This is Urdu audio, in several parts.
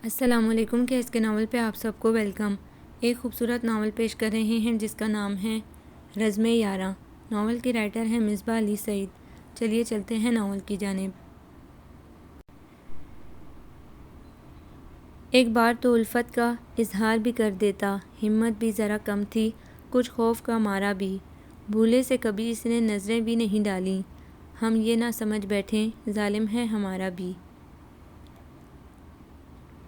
السلام علیکم کہ اس کے ناول پہ آپ سب کو ویلکم۔ ایک خوبصورت ناول پیش کر رہے ہیں جس کا نام ہے رزم یاراں۔ ناول کی رائٹر ہے مصباح علی سعید۔ چلیے چلتے ہیں ناول کی جانب۔ ایک بار تو الفت کا اظہار بھی کر دیتا، ہمت بھی ذرا کم تھی، کچھ خوف کا مارا بھی، بھولے سے کبھی اس نے نظریں بھی نہیں ڈالیں، ہم یہ نہ سمجھ بیٹھیں ظالم ہے ہمارا بھی۔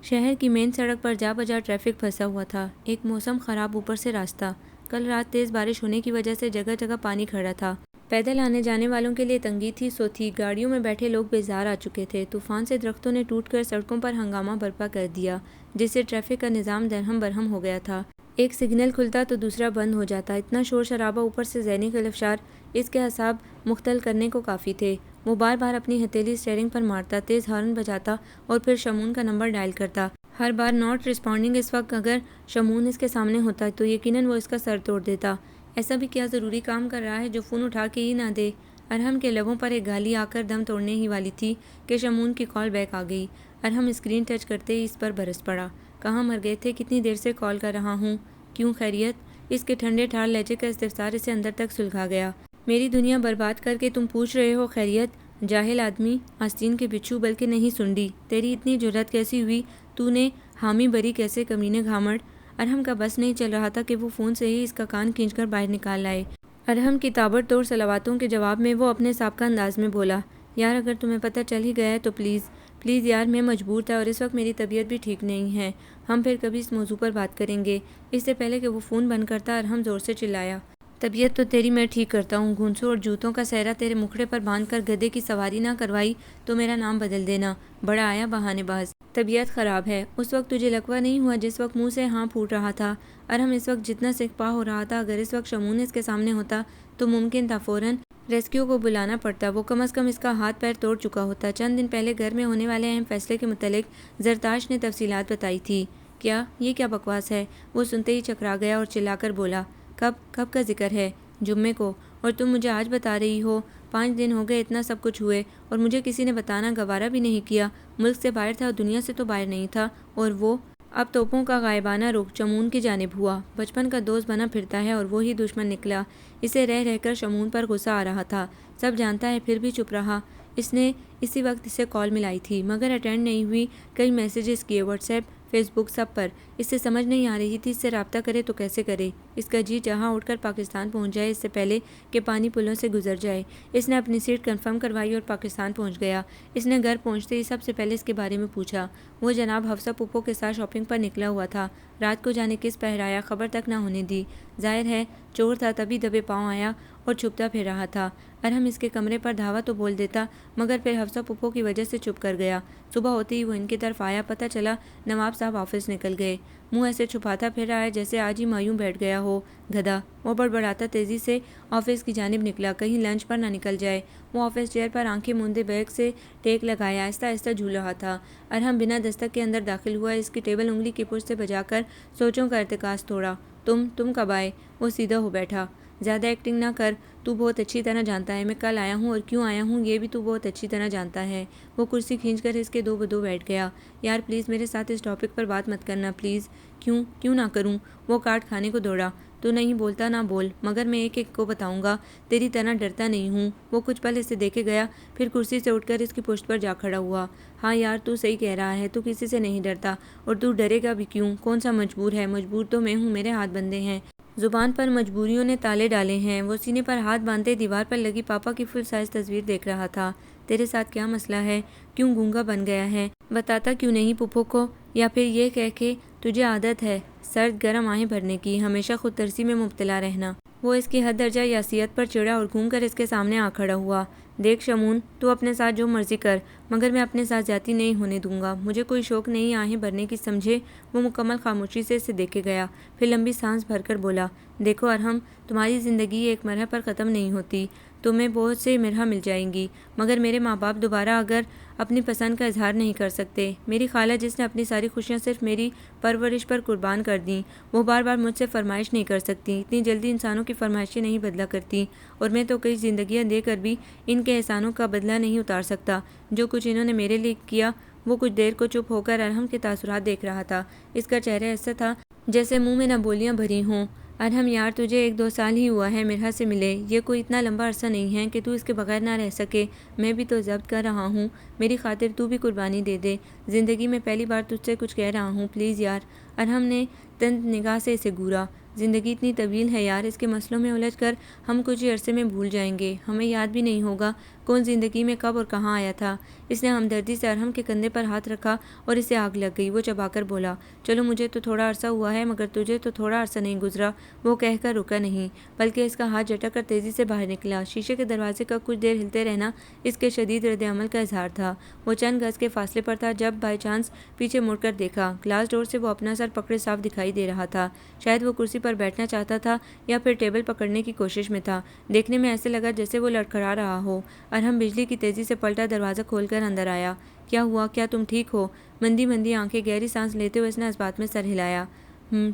شہر کی مین سڑک پر جا بجا ٹریفک پھنسا ہوا تھا، ایک موسم خراب، اوپر سے راستہ، کل رات تیز بارش ہونے کی وجہ سے جگہ جگہ پانی کھڑا تھا، پیدل آنے جانے والوں کے لیے تنگی تھی سو تھی، گاڑیوں میں بیٹھے لوگ بیزار آ چکے تھے، طوفان سے درختوں نے ٹوٹ کر سڑکوں پر ہنگامہ برپا کر دیا جس سے ٹریفک کا نظام درہم برہم ہو گیا تھا، ایک سگنل کھلتا تو دوسرا بند ہو جاتا، اتنا شور شرابہ، اوپر سے ذہنی خلفشار اس کے اعصاب مختل کرنے کو کافی تھے، وہ بار بار اپنی ہتھیلی اسٹیئرنگ پر مارتا، تیز ہارن بجاتا اور پھر شمون کا نمبر ڈائل کرتا، ہر بار ناٹ رسپونڈنگ اس وقت اگر شمون اس کے سامنے ہوتا تو یقیناً وہ اس کا سر توڑ دیتا، ایسا بھی کیا ضروری کام کر رہا ہے جو فون اٹھا کے ہی نہ دے، ارحم کے لبوں پر ایک گالی آ کر دم توڑنے ہی والی تھی کہ شمون کی کال بیک آ گئی، ارحم اسکرین ٹچ کرتے ہی اس پر برس پڑا، کہاں مر گئے تھے، کتنی دیر سے کال کر رہا ہوں، کیوں خیریت، اس کے ٹھنڈے ٹھار لہجے کا استفسار اسے اندر تک سلگا گیا، میری دنیا برباد کر کے تم پوچھ رہے ہو خیریت، جاہل آدمی، آستین کے بچھو، بلکہ نہیں سنڈی، تیری اتنی جرأت کیسی ہوئی، تو نے حامی بری کیسے، کمینے گھامڑ، ارحم کا بس نہیں چل رہا تھا کہ وہ فون سے ہی اس کا کان کھینچ کر باہر نکال لائے، ارحم کی تابڑ توڑ صلواتوں کے جواب میں وہ اپنے سابقہ انداز میں بولا، یار اگر تمہیں پتہ چل ہی گیا ہے تو پلیز پلیز یار، میں مجبور تھا اور اس وقت میری طبیعت بھی ٹھیک نہیں ہے، ہم پھر کبھی اس موضوع پر بات کریں گے، اس سے پہلے کہ وہ فون بند کرتا ارحم زور سے چلایا، طبیعت تو تیری میں ٹھیک کرتا ہوں، گھونسوں اور جوتوں کا سہرا تیرے مکھڑے پر باندھ کر گدھے کی سواری نہ کروائی تو میرا نام بدل دینا، بڑا آیا بہانے باز، طبیعت خراب ہے، اس وقت تجھے لقوہ نہیں ہوا جس وقت منہ سے ہاں پھوٹ رہا تھا، ارحم اس وقت جتنا سکپا ہو رہا تھا، اگر اس وقت شمون اس کے سامنے ہوتا تو ممکن تھا فوراً ریسکیو کو بلانا پڑتا، وہ کم از کم اس کا ہاتھ پیر توڑ چکا ہوتا، چند دن پہلے گھر میں ہونے والے اہم فیصلے کے متعلق زرتاش نے تفصیلات بتائی تھی، کیا یہ کیا بکواس ہے، وہ سنتے ہی چکرا گیا اور چلا کر بولا، کب کا ذکر ہے، جمعے کو، اور تم مجھے آج بتا رہی ہو، 5 دن ہو گئے اتنا سب کچھ ہوئے اور مجھے کسی نے بتانا گوارا بھی نہیں کیا، ملک سے باہر تھا، دنیا سے تو باہر نہیں تھا، اور وہ اب توپوں کا غائبانہ رخ چمون کی جانب ہوا، بچپن کا دوست بنا پھرتا ہے اور وہی دشمن نکلا، اسے رہ رہ کر شمون پر غصہ آ رہا تھا، سب جانتا ہے پھر بھی چپ رہا، اس نے اسی وقت اسے کال ملائی تھی مگر اٹینڈ نہیں ہوئی، کئی میسیجز کیے، واٹس ایپ، فیس بک، سب پر، اس سے سمجھ نہیں آ رہی تھی اس سے رابطہ کرے تو کیسے کرے، اس کا جی جہاں اٹھ کر پاکستان پہنچ جائے اس سے پہلے کہ پانی پلوں سے گزر جائے، اس نے اپنی سیٹ کنفرم کروائی اور پاکستان پہنچ گیا، اس نے گھر پہنچتے ہی سب سے پہلے اس کے بارے میں پوچھا، وہ جناب حفصہ پھپھو کے ساتھ شاپنگ پر نکلا ہوا تھا، رات کو جانے کس پہرایا، خبر تک نہ ہونے دی، ظاہر ہے چور تھا تبھی دبے پاؤں آیا اور چھپتا پھر رہا تھا، ارحم اس کے کمرے پر دھاوا تو بول دیتا مگر پھر حفصہ پھپھو کی وجہ سے چپ کر گیا، صبح ہوتے ہی وہ ان کی طرف آیا، پتہ چلا نواب صاحب آفس نکل گئے، منہ ایسے چھپاتا پھر رہا ہے جیسے آج ہی مایوں بیٹھ گیا ہو، گدھا، وہ بڑبڑاتا تیزی سے آفس کی جانب نکلا، کہیں لنچ پر نہ نکل جائے، وہ آفس چیئر پر آنکھیں موندے بیگ سے ٹیک لگایا آہستہ آہستہ جھول رہا تھا، ارحم بنا دستک کے اندر داخل ہوا، اس کی ٹیبل انگلی کی پشت سے بجا کر سوچوں کا ارتکاز توڑا، تم کب آئے، وہ سیدھا ہو بیٹھا، زیادہ ایکٹنگ نہ کر، تو بہت اچھی طرح جانتا ہے میں کل آیا ہوں اور کیوں آیا ہوں یہ بھی تو بہت اچھی طرح جانتا ہے، وہ کرسی کھینچ کر اس کے دو بدو بیٹھ گیا، یار پلیز میرے ساتھ اس ٹاپک پر بات مت کرنا پلیز، کیوں نہ کروں، وہ کارڈ کھانے کو دوڑا، تو نہیں بولتا نہ بول، مگر میں ایک ایک کو بتاؤں گا، تیری طرح ڈرتا نہیں ہوں، وہ کچھ پل اسے دیکھے گیا، پھر کرسی سے اٹھ کر اس کی پشت پر جا کھڑا ہوا، ہاں یار تو صحیح کہہ رہا ہے، تو کسی سے نہیں ڈرتا، اور تو ڈرے گا بھی کیوں، کون سا مجبور ہے، مجبور تو میں ہوں، میرے ہاتھ بندھے ہیں، زبان پر مجبوریوں نے تالے ڈالے ہیں، وہ سینے پر ہاتھ باندھے دیوار پر لگی پاپا کی فل سائز تصویر دیکھ رہا تھا، تیرے ساتھ کیا مسئلہ ہے، کیوں گونگا بن گیا ہے، بتاتا کیوں نہیں پھپھو کو، یا پھر یہ کہہ کے تجھے عادت ہے سرد گرم آہیں بھرنے کی، ہمیشہ خود ترسی میں مبتلا رہنا، وہ اس کی حد درجہ یاسیت پر چڑھا اور گھوم کر اس کے سامنے آ کھڑا ہوا، دیکھ شمون، تو اپنے ساتھ جو مرضی کر مگر میں اپنے ساتھ زیادتی نہیں ہونے دوں گا، مجھے کوئی شوق نہیں آہیں بھرنے کی سمجھے، وہ مکمل خاموشی سے اسے دیکھے گیا، پھر لمبی سانس بھر کر بولا، دیکھو ارحم، تمہاری زندگی ایک مرحلے پر ختم نہیں ہوتی، تمہیں بہت سے مرحلے مل جائیں گی، مگر میرے ماں باپ دوبارہ اگر اپنی پسند کا اظہار نہیں کر سکتے، میری خالہ جس نے اپنی ساری خوشیاں صرف میری پرورش پر قربان کر دیں، وہ بار بار مجھ سے فرمائش نہیں کر سکتی، اتنی جلدی انسانوں کی فرمائشیں نہیں بدلا کرتی، اور میں تو کئی زندگیاں دے کر بھی ان کے احسانوں کا بدلہ نہیں اتار سکتا، جو کچھ انہوں نے میرے لیے کیا وہ کچھ دیر کو چپ ہو کر ارحم کے تاثرات دیکھ رہا تھا۔ اس کا چہرہ ایسا تھا جیسے منہ میں نہ بولیاں بھری ہوں۔ ارحم یار، تجھے 1-2 سال ہی ہوا ہے مرحا سے ملے، یہ کوئی اتنا لمبا عرصہ نہیں ہے کہ تو اس کے بغیر نہ رہ سکے۔ میں بھی تو ضبط کر رہا ہوں، میری خاطر تو بھی قربانی دے دے۔ زندگی میں پہلی بار تجھ سے کچھ کہہ رہا ہوں، پلیز یار۔ ارحم نے تند نگاہ سے اسے گھورا۔ زندگی اتنی طویل ہے یار، اس کے مسئلوں میں الجھ کر ہم کچھ ہی عرصے میں بھول جائیں گے، ہمیں یاد بھی نہیں ہوگا کون زندگی میں کب اور کہاں آیا تھا۔ اس نے ہمدردی سے ارحم کے کندھے پر ہاتھ رکھا اور اسے آگ لگ گئی۔ وہ چبا کر بولا، چلو مجھے تو تھوڑا عرصہ ہوا ہے مگر تجھے تو تھوڑا عرصہ نہیں گزرا۔ وہ کہہ کر رکا نہیں بلکہ اس کا ہاتھ جھٹک کر تیزی سے باہر نکلا۔ شیشے کے دروازے کا کچھ دیر ہلتے رہنا اس کے شدید رد عمل کا اظہار تھا۔ وہ چند گز کے فاصلے پر تھا جب بائی چانس پیچھے مڑ کر دیکھا، گلاس ڈور سے وہ اپنا سر پکڑے صاف دکھائی دے رہا تھا۔ شاید وہ کرسی پر بیٹھنا چاہتا تھا یا پھر ٹیبل پکڑنے کی کوشش میں تھا۔ دیکھنے میں ایسے لگا جیسے وہ لڑکھڑا رہا ہو۔ ارحم بجلی کی تیزی سے پلٹا، دروازہ کھول کر اندر آیا۔ کیا ہوا؟ کیا تم ٹھیک ہو؟ مندی مندی آنکھیں گہری سانس لیتے ہوئے اس نے اس بات میں سر ہلایا۔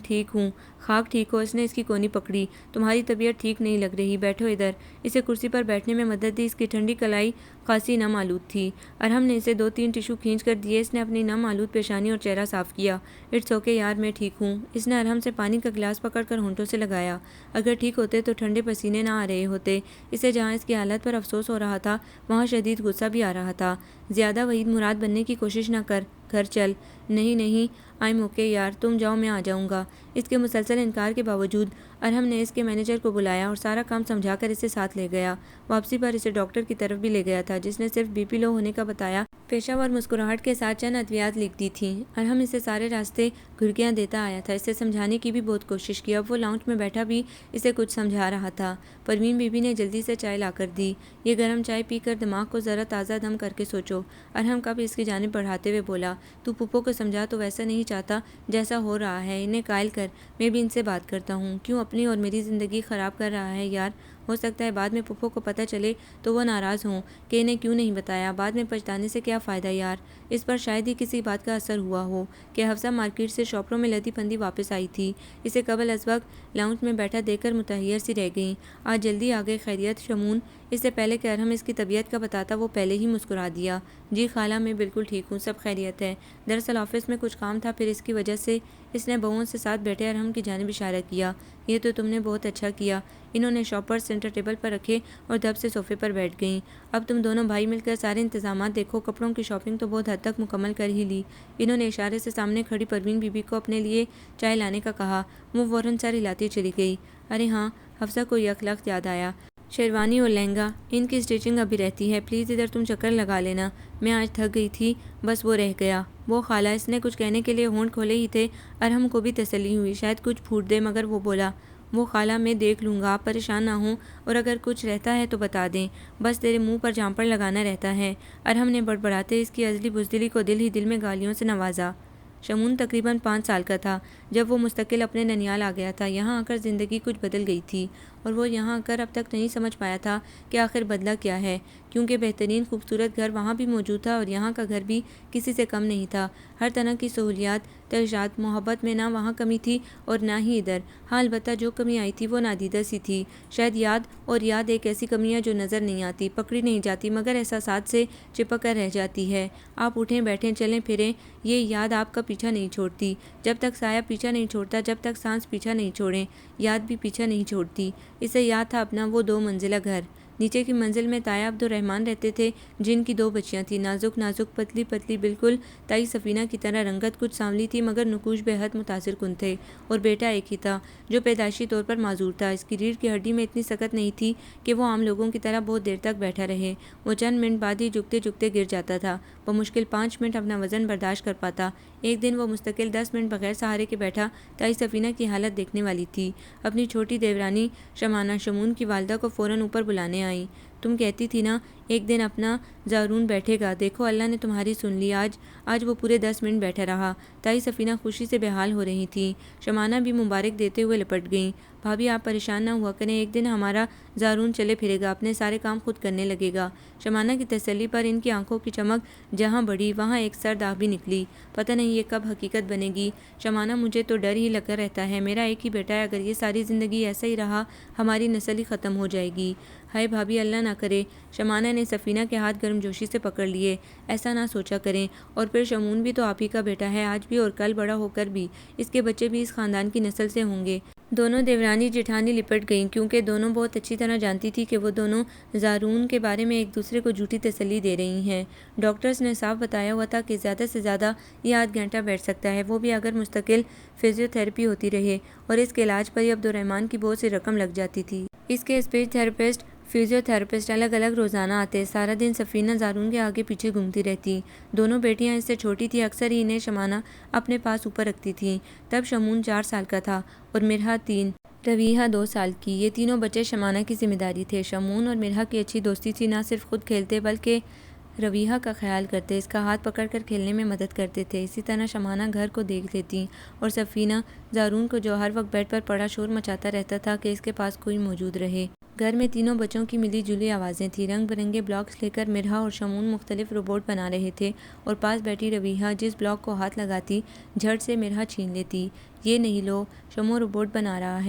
ٹھیک ہوں۔ خاک ٹھیک ہو؟ اس نے اس کی کونی پکڑی۔ تمہاری طبیعت ٹھیک نہیں لگ رہی، بیٹھو ادھر۔ اسے کرسی پر بیٹھنے میں مدد دی۔ اس کی ٹھنڈی کلائی خاصی نم آلود تھی۔ ارحم نے اسے 2-3 ٹشو کھینچ کر دیے۔ اس نے اپنی نم آلود پیشانی اور چہرہ صاف کیا۔ اٹس اوکے یار، میں ٹھیک ہوں۔ اس نے ارحم سے پانی کا گلاس پکڑ کر ہونٹوں سے لگایا۔ اگر ٹھیک ہوتے تو ٹھنڈے پسینے نہ آ رہے ہوتے۔ اسے جہاں اس کی حالت پر افسوس ہو رہا تھا وہاں شدید غصہ بھی آ رہا تھا۔ زیادہ وحید مراد بننے کی کوشش نہ کر، گھر چل۔ نہیں نہیں، آئیم اوکے یار، تم جاؤ میں آ جاؤں گا۔ اس کے مسلسل انکار کے باوجود ارحم نے اس کے مینیجر کو بلایا اور سارا کام سمجھا کر اسے ساتھ لے گیا۔ واپسی پر اسے ڈاکٹر کی طرف بھی لے گیا تھا جس نے صرف بی پی لو ہونے کا بتایا، پیشہ ور مسکراہٹ کے ساتھ چند ادویات لکھ دی تھیں۔ ارحم اسے سارے راستے گھرکیاں دیتا آیا تھا، اسے سمجھانے کی بھی بہت کوشش کی۔ اب وہ لاؤنج میں بیٹھا بھی اسے کچھ سمجھا رہا تھا۔ پروین بی بی نے جلدی سے چائے لا کر دی۔ یہ گرم چائے پی کر دماغ کو ذرا تازہ دم کر کے سوچو۔ ارحم کب اس کی جانب بڑھاتے ہوئے بولا، تو پھپھو کو سمجھا تو ویسا نہیں چاہتا جیسا ہو رہا ہے، انہیں قائل کر، میں بھی ان سے بات کرتا ہوں۔ کیوں اپنی اور میری زندگی خراب کر رہا ہے یار؟ ہو سکتا ہے بعد میں پھپھو کو پتہ چلے تو وہ ناراض ہوں کہ انہیں کیوں نہیں بتایا۔ بعد میں پچھتانے سے کیا فائدہ یار؟ اس پر شاید ہی کسی بات کا اثر ہوا ہو کہ حفصہ مارکیٹ سے شاپروں میں لدی پندی واپس آئی تھی۔ اسے قبل از وقت لاؤنج میں بیٹھا دیکھ کر متحیر سی رہ گئیں۔ آج جلدی آ گئے، خیریت شمون؟ اس سے پہلے کہ ارحم اس کی طبیعت کا بتاتا وہ پہلے ہی مسکرا دیا۔ جی خالہ، میں بالکل ٹھیک ہوں، سب خیریت ہے۔ دراصل آفس میں کچھ کام تھا، پھر اس کی وجہ سے۔ اس نے بہوؤں سے ساتھ بیٹھے ارحم کی جانب اشارہ کیا۔ یہ تو تم نے بہت اچھا کیا۔ انہوں نے شاپرز سینٹر ٹیبل پر رکھے اور دھب سے صوفے پر بیٹھ گئیں۔ اب تم دونوں بھائی مل کر سارے انتظامات دیکھو، کپڑوں کی شاپنگ تو بہت حد تک مکمل کر ہی لی۔ انہوں نے اشارے سے سامنے کھڑی پروین بی بی کو اپنے لیے چائے لانے کا کہا۔ وہ فوراً سر ہلاتی چلی گئی۔ ارے ہاں، حفصہ کو یک لخت یاد آیا۔ شیروانی اور لہنگا، ان کی اسٹیچنگ ابھی رہتی ہے، پلیز ادھر تم چکر لگا لینا، میں آج تھک گئی تھی، بس وہ رہ گیا۔ وہ خالہ، اس نے کچھ کہنے کے لیے ہونٹ کھولے ہی تھے۔ ارحم کو بھی تسلی ہوئی، شاید کچھ پھوٹ دے، مگر وہ بولا، وہ خالہ میں دیکھ لوں گا، آپ پریشان نہ ہوں، اور اگر کچھ رہتا ہے تو بتا دیں، بس تیرے منہ پر جھانپڑ لگانا رہتا ہے۔ ارحم نے بڑبڑاتے اس کی ازلی بزدلی کو دل ہی دل میں گالیوں سے نوازا۔ شمون تقریباً 5 سال کا تھا جب وہ مستقل اپنے ننیال آ گیا تھا۔ یہاں آ کر زندگی کچھ بدل گئی تھی اور وہ یہاں آ کر اب تک نہیں سمجھ پایا تھا کہ آخر بدلا کیا ہے، کیونکہ بہترین خوبصورت گھر وہاں بھی موجود تھا اور یہاں کا گھر بھی کسی سے کم نہیں تھا۔ ہر طرح کی سہولیات، ترجیحات، محبت میں نہ وہاں کمی تھی اور نہ ہی ادھر۔ ہاں البتہ جو کمی آئی تھی وہ نادیدہ سی تھی، شاید یاد، اور یاد ایک ایسی کمی ہے جو نظر نہیں آتی، پکڑی نہیں جاتی، مگر احساسات سے چپک کر رہ جاتی ہے۔ آپ اٹھیں بیٹھیں چلیں پھریں، یہ یاد آپ کا پیچھا نہیں چھوڑتی۔ جب تک سایہ پیچھا نہیں چھوڑتا، جب تک سانس پیچھا نہیں چھوڑیں، یاد بھی پیچھا نہیں چھوڑتی۔ اسے یاد تھا اپنا وہ 2 منزلہ گھر۔ نیچے کی منزل میں تایا عبد الرحمن رہتے تھے جن کی 2 بچیاں تھیں، نازک نازک، پتلی پتلی، بالکل تائی سفینہ کی طرح، رنگت کچھ سانولی تھی مگر نقوش بے حد متاثر کن تھے، اور بیٹا ایک ہی تھا جو پیدائشی طور پر معذور تھا۔ اس کی ریڑھ کی ہڈی میں اتنی سکت نہیں تھی کہ وہ عام لوگوں کی طرح بہت دیر تک بیٹھا رہے۔ وہ چند منٹ بعد ہی جھکتے جھکتے گر جاتا تھا۔ بمشکل 5 منٹ اپنا وزن برداشت کر پاتا۔ ایک دن وہ مستقل 10 منٹ بغیر سہارے کے بیٹھا۔ تائی سفینہ کی حالت دیکھنے والی تھی۔ اپنی چھوٹی دیورانی شمانہ شمون کی والدہ کو فوراً اوپر بلانے آئیں۔ تم کہتی تھی نا ایک دن اپنا زارون بیٹھے گا، دیکھو اللہ نے تمہاری سن لی، آج وہ پورے 10 منٹ بیٹھا رہا۔ تائی سفینہ خوشی سے بے حال ہو رہی تھیں۔ شمانہ بھی مبارک دیتے ہوئے لپٹ گئیں۔ بھابھی آپ پریشان نہ ہوا کریں، ایک دن ہمارا زارون چلے پھرے گا، اپنے سارے کام خود کرنے لگے گا۔ شمانہ کی تسلی پر ان کی آنکھوں کی چمک جہاں بڑھی وہاں ایک سرد آہ بھی نکلی۔ پتہ نہیں یہ کب حقیقت بنے گی۔ شمانہ مجھے تو ڈر ہی لگا رہتا ہے، میرا ایک ہی بیٹا ہے، اگر یہ ساری زندگی ایسا ہی رہا ہماری نسل ہی ختم ہو جائے گی۔ ہائے بھابھی اللہ نہ کرے۔ شمانہ نے سفینہ کے ہاتھ گرم جوشی سے پکڑ لیے۔ ایسا نہ سوچا کریں، اور پھر شمون بھی تو آپ ہی کا بیٹا ہے، آج بھی اور کل بڑا ہو کر بھی اس کے بچے بھی اس خاندان کی نسل سے ہوں گے۔ دونوں دیورانی جیٹھانی لپٹ گئیں، کیونکہ دونوں بہت اچھی طرح جانتی تھی کہ وہ دونوں زارون کے بارے میں ایک دوسرے کو جھوٹی تسلی دے رہی ہیں۔ ڈاکٹرز نے صاف بتایا ہوا تھا کہ زیادہ سے زیادہ یہ آدھ گھنٹہ بیٹھ سکتا ہے، وہ بھی اگر مستقل فزیو تھراپی ہوتی رہے، اور اس کے علاج پر ہی عبدالرحمن کی بہت سی رقم لگ جاتی تھی۔ اس کے اسپیچ تھراپسٹ، فزیو تھراپسٹ الگ الگ روزانہ آتے۔ سارا دن سفینہ زارون کے آگے پیچھے گھومتی رہتی۔ دونوں بیٹیاں اس سے چھوٹی تھیں، اکثر ہی انہیں شمانہ اپنے پاس اوپر رکھتی تھیں۔ تب شمون 4 سال کا تھا اور مرحا 3، رویحہ 2 سال کی۔ یہ تینوں بچے شمانہ کی ذمہ داری تھے۔ شمون اور مرحا کی اچھی دوستی تھی، نہ صرف خود کھیلتے بلکہ رویحہ کا خیال کرتے، اس کا ہاتھ پکڑ کر کھیلنے میں مدد کرتے تھے۔ اسی طرح شمانہ گھر کو دیکھ لیتی اور سفینہ زارون کو، جو ہر وقت بیڈ پر پڑا شور مچاتا رہتا تھا کہ اس کے پاس کوئی موجود رہے۔ گھر میں تینوں بچوں کی ملی جلی آوازیں تھیں۔ رنگ برنگے بلاکس لے کر مرحا اور شمون مختلف روبوٹ بنا رہے تھے، اور پاس بیٹھی رویحہ جس بلاک کو ہاتھ لگاتی جھٹ سے مرحا چھین لیتی۔ یہ نہیں لو، شمو روبوٹ بنا رہا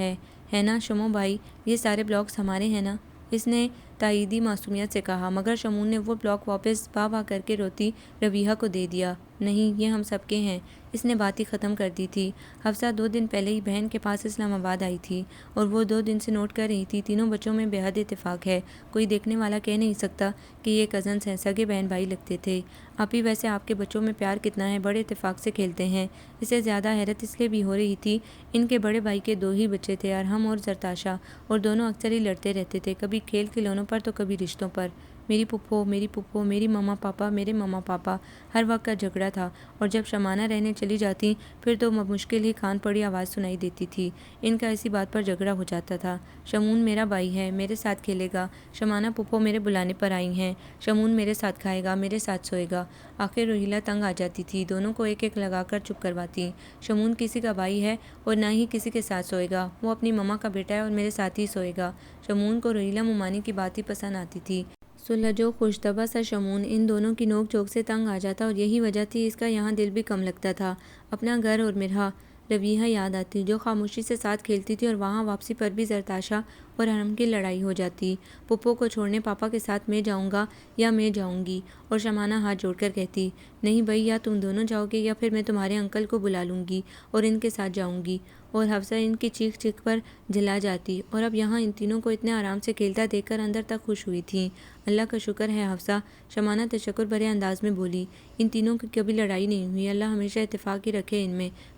ہے نا شمو بھائی، یہ سارے بلاکس ہمارے ہیں نا، اس نے تائیدی معصومیت سے کہا، مگر شمون نے وہ بلاک واپس واہ واہ کر کے روتی رویحہ کو دے دیا۔ نہیں، یہ ہم سب کے ہیں، اس نے بات ہی ختم کر دی تھی۔ حفصہ 2 دن پہلے ہی بہن کے پاس اسلام آباد آئی تھی، اور وہ 2 دن سے نوٹ کر رہی تھی تینوں بچوں میں بے حد اتفاق ہے۔ کوئی دیکھنے والا کہہ نہیں سکتا کہ یہ کزنز ہیں، سگے بہن بھائی لگتے تھے۔ آپی ویسے آپ کے بچوں میں پیار کتنا ہے، بڑے اتفاق سے کھیلتے ہیں۔ اسے زیادہ حیرت اس لیے بھی ہو رہی تھی، ان کے بڑے بھائی کے 2 ہی بچے تھے، ارحم اور زرتاشا، اور دونوں اکثر ہی لڑتے رہتے تھے، کبھی کھیل کھلونوں پر تو کبھی رشتوں پر۔ میری پھپھو، میری ماما پاپا، میرے ماما پاپا، ہر وقت کا جھگڑا تھا، اور جب شمانہ رہنے چلی جاتی پھر تو مشکل ہی کان پڑی آواز سنائی دیتی تھی۔ ان کا اسی بات پر جھگڑا ہو جاتا تھا۔ شمون میرا بھائی ہے، میرے ساتھ کھیلے گا، شمانہ پھپھو میرے بلانے پر آئی ہیں، شمون میرے ساتھ کھائے گا، میرے ساتھ سوئے گا۔ آخر روہیلہ تنگ آ جاتی تھی، دونوں کو ایک ایک لگا کر چپ کرواتی۔ شمون کسی کا بھائی ہے اور نہ ہی کسی کے ساتھ سوئے گا، وہ اپنی ماما کا بیٹا ہے اور میرے ساتھ ہی سوئے گا۔ شمون کو روہیلہ ممانی کی بات ہی پسند آتی تھی۔ سلجھو خوش طبع سا شمون ان دونوں کی نوک جھوک سے تنگ آ جاتا، اور یہی وجہ تھی اس کا یہاں دل بھی کم لگتا تھا۔ اپنا گھر اور مرحا، رویحہ یاد آتی، جو خاموشی سے ساتھ کھیلتی تھی، اور وہاں واپسی پر بھی زرتاشا اور ارحم کی لڑائی ہو جاتی۔ پھپھو کو چھوڑنے پاپا کے ساتھ میں جاؤں گا یا میں جاؤں گی، اور شمانہ ہاتھ جوڑ کر کہتی، نہیں بھائی، یا تم دونوں جاؤ گے یا پھر میں تمہارے انکل کو بلا لوں گی اور ان کے ساتھ جاؤں گی۔ اور حفصہ ان کی چیخ چیخ پر جھلا جاتی، اور اب یہاں ان تینوں کو اتنے آرام سے کھیلتا دیکھ کر اندر تک خوش ہوئی تھیں۔ اللہ کا شکر ہے حفصہ، شمانہ تشکر بھرے انداز میں بولی، ان تینوں کی کبھی لڑائی نہیں ہوئی، اللہ ہمیشہ اتفاق ہی رکھے ان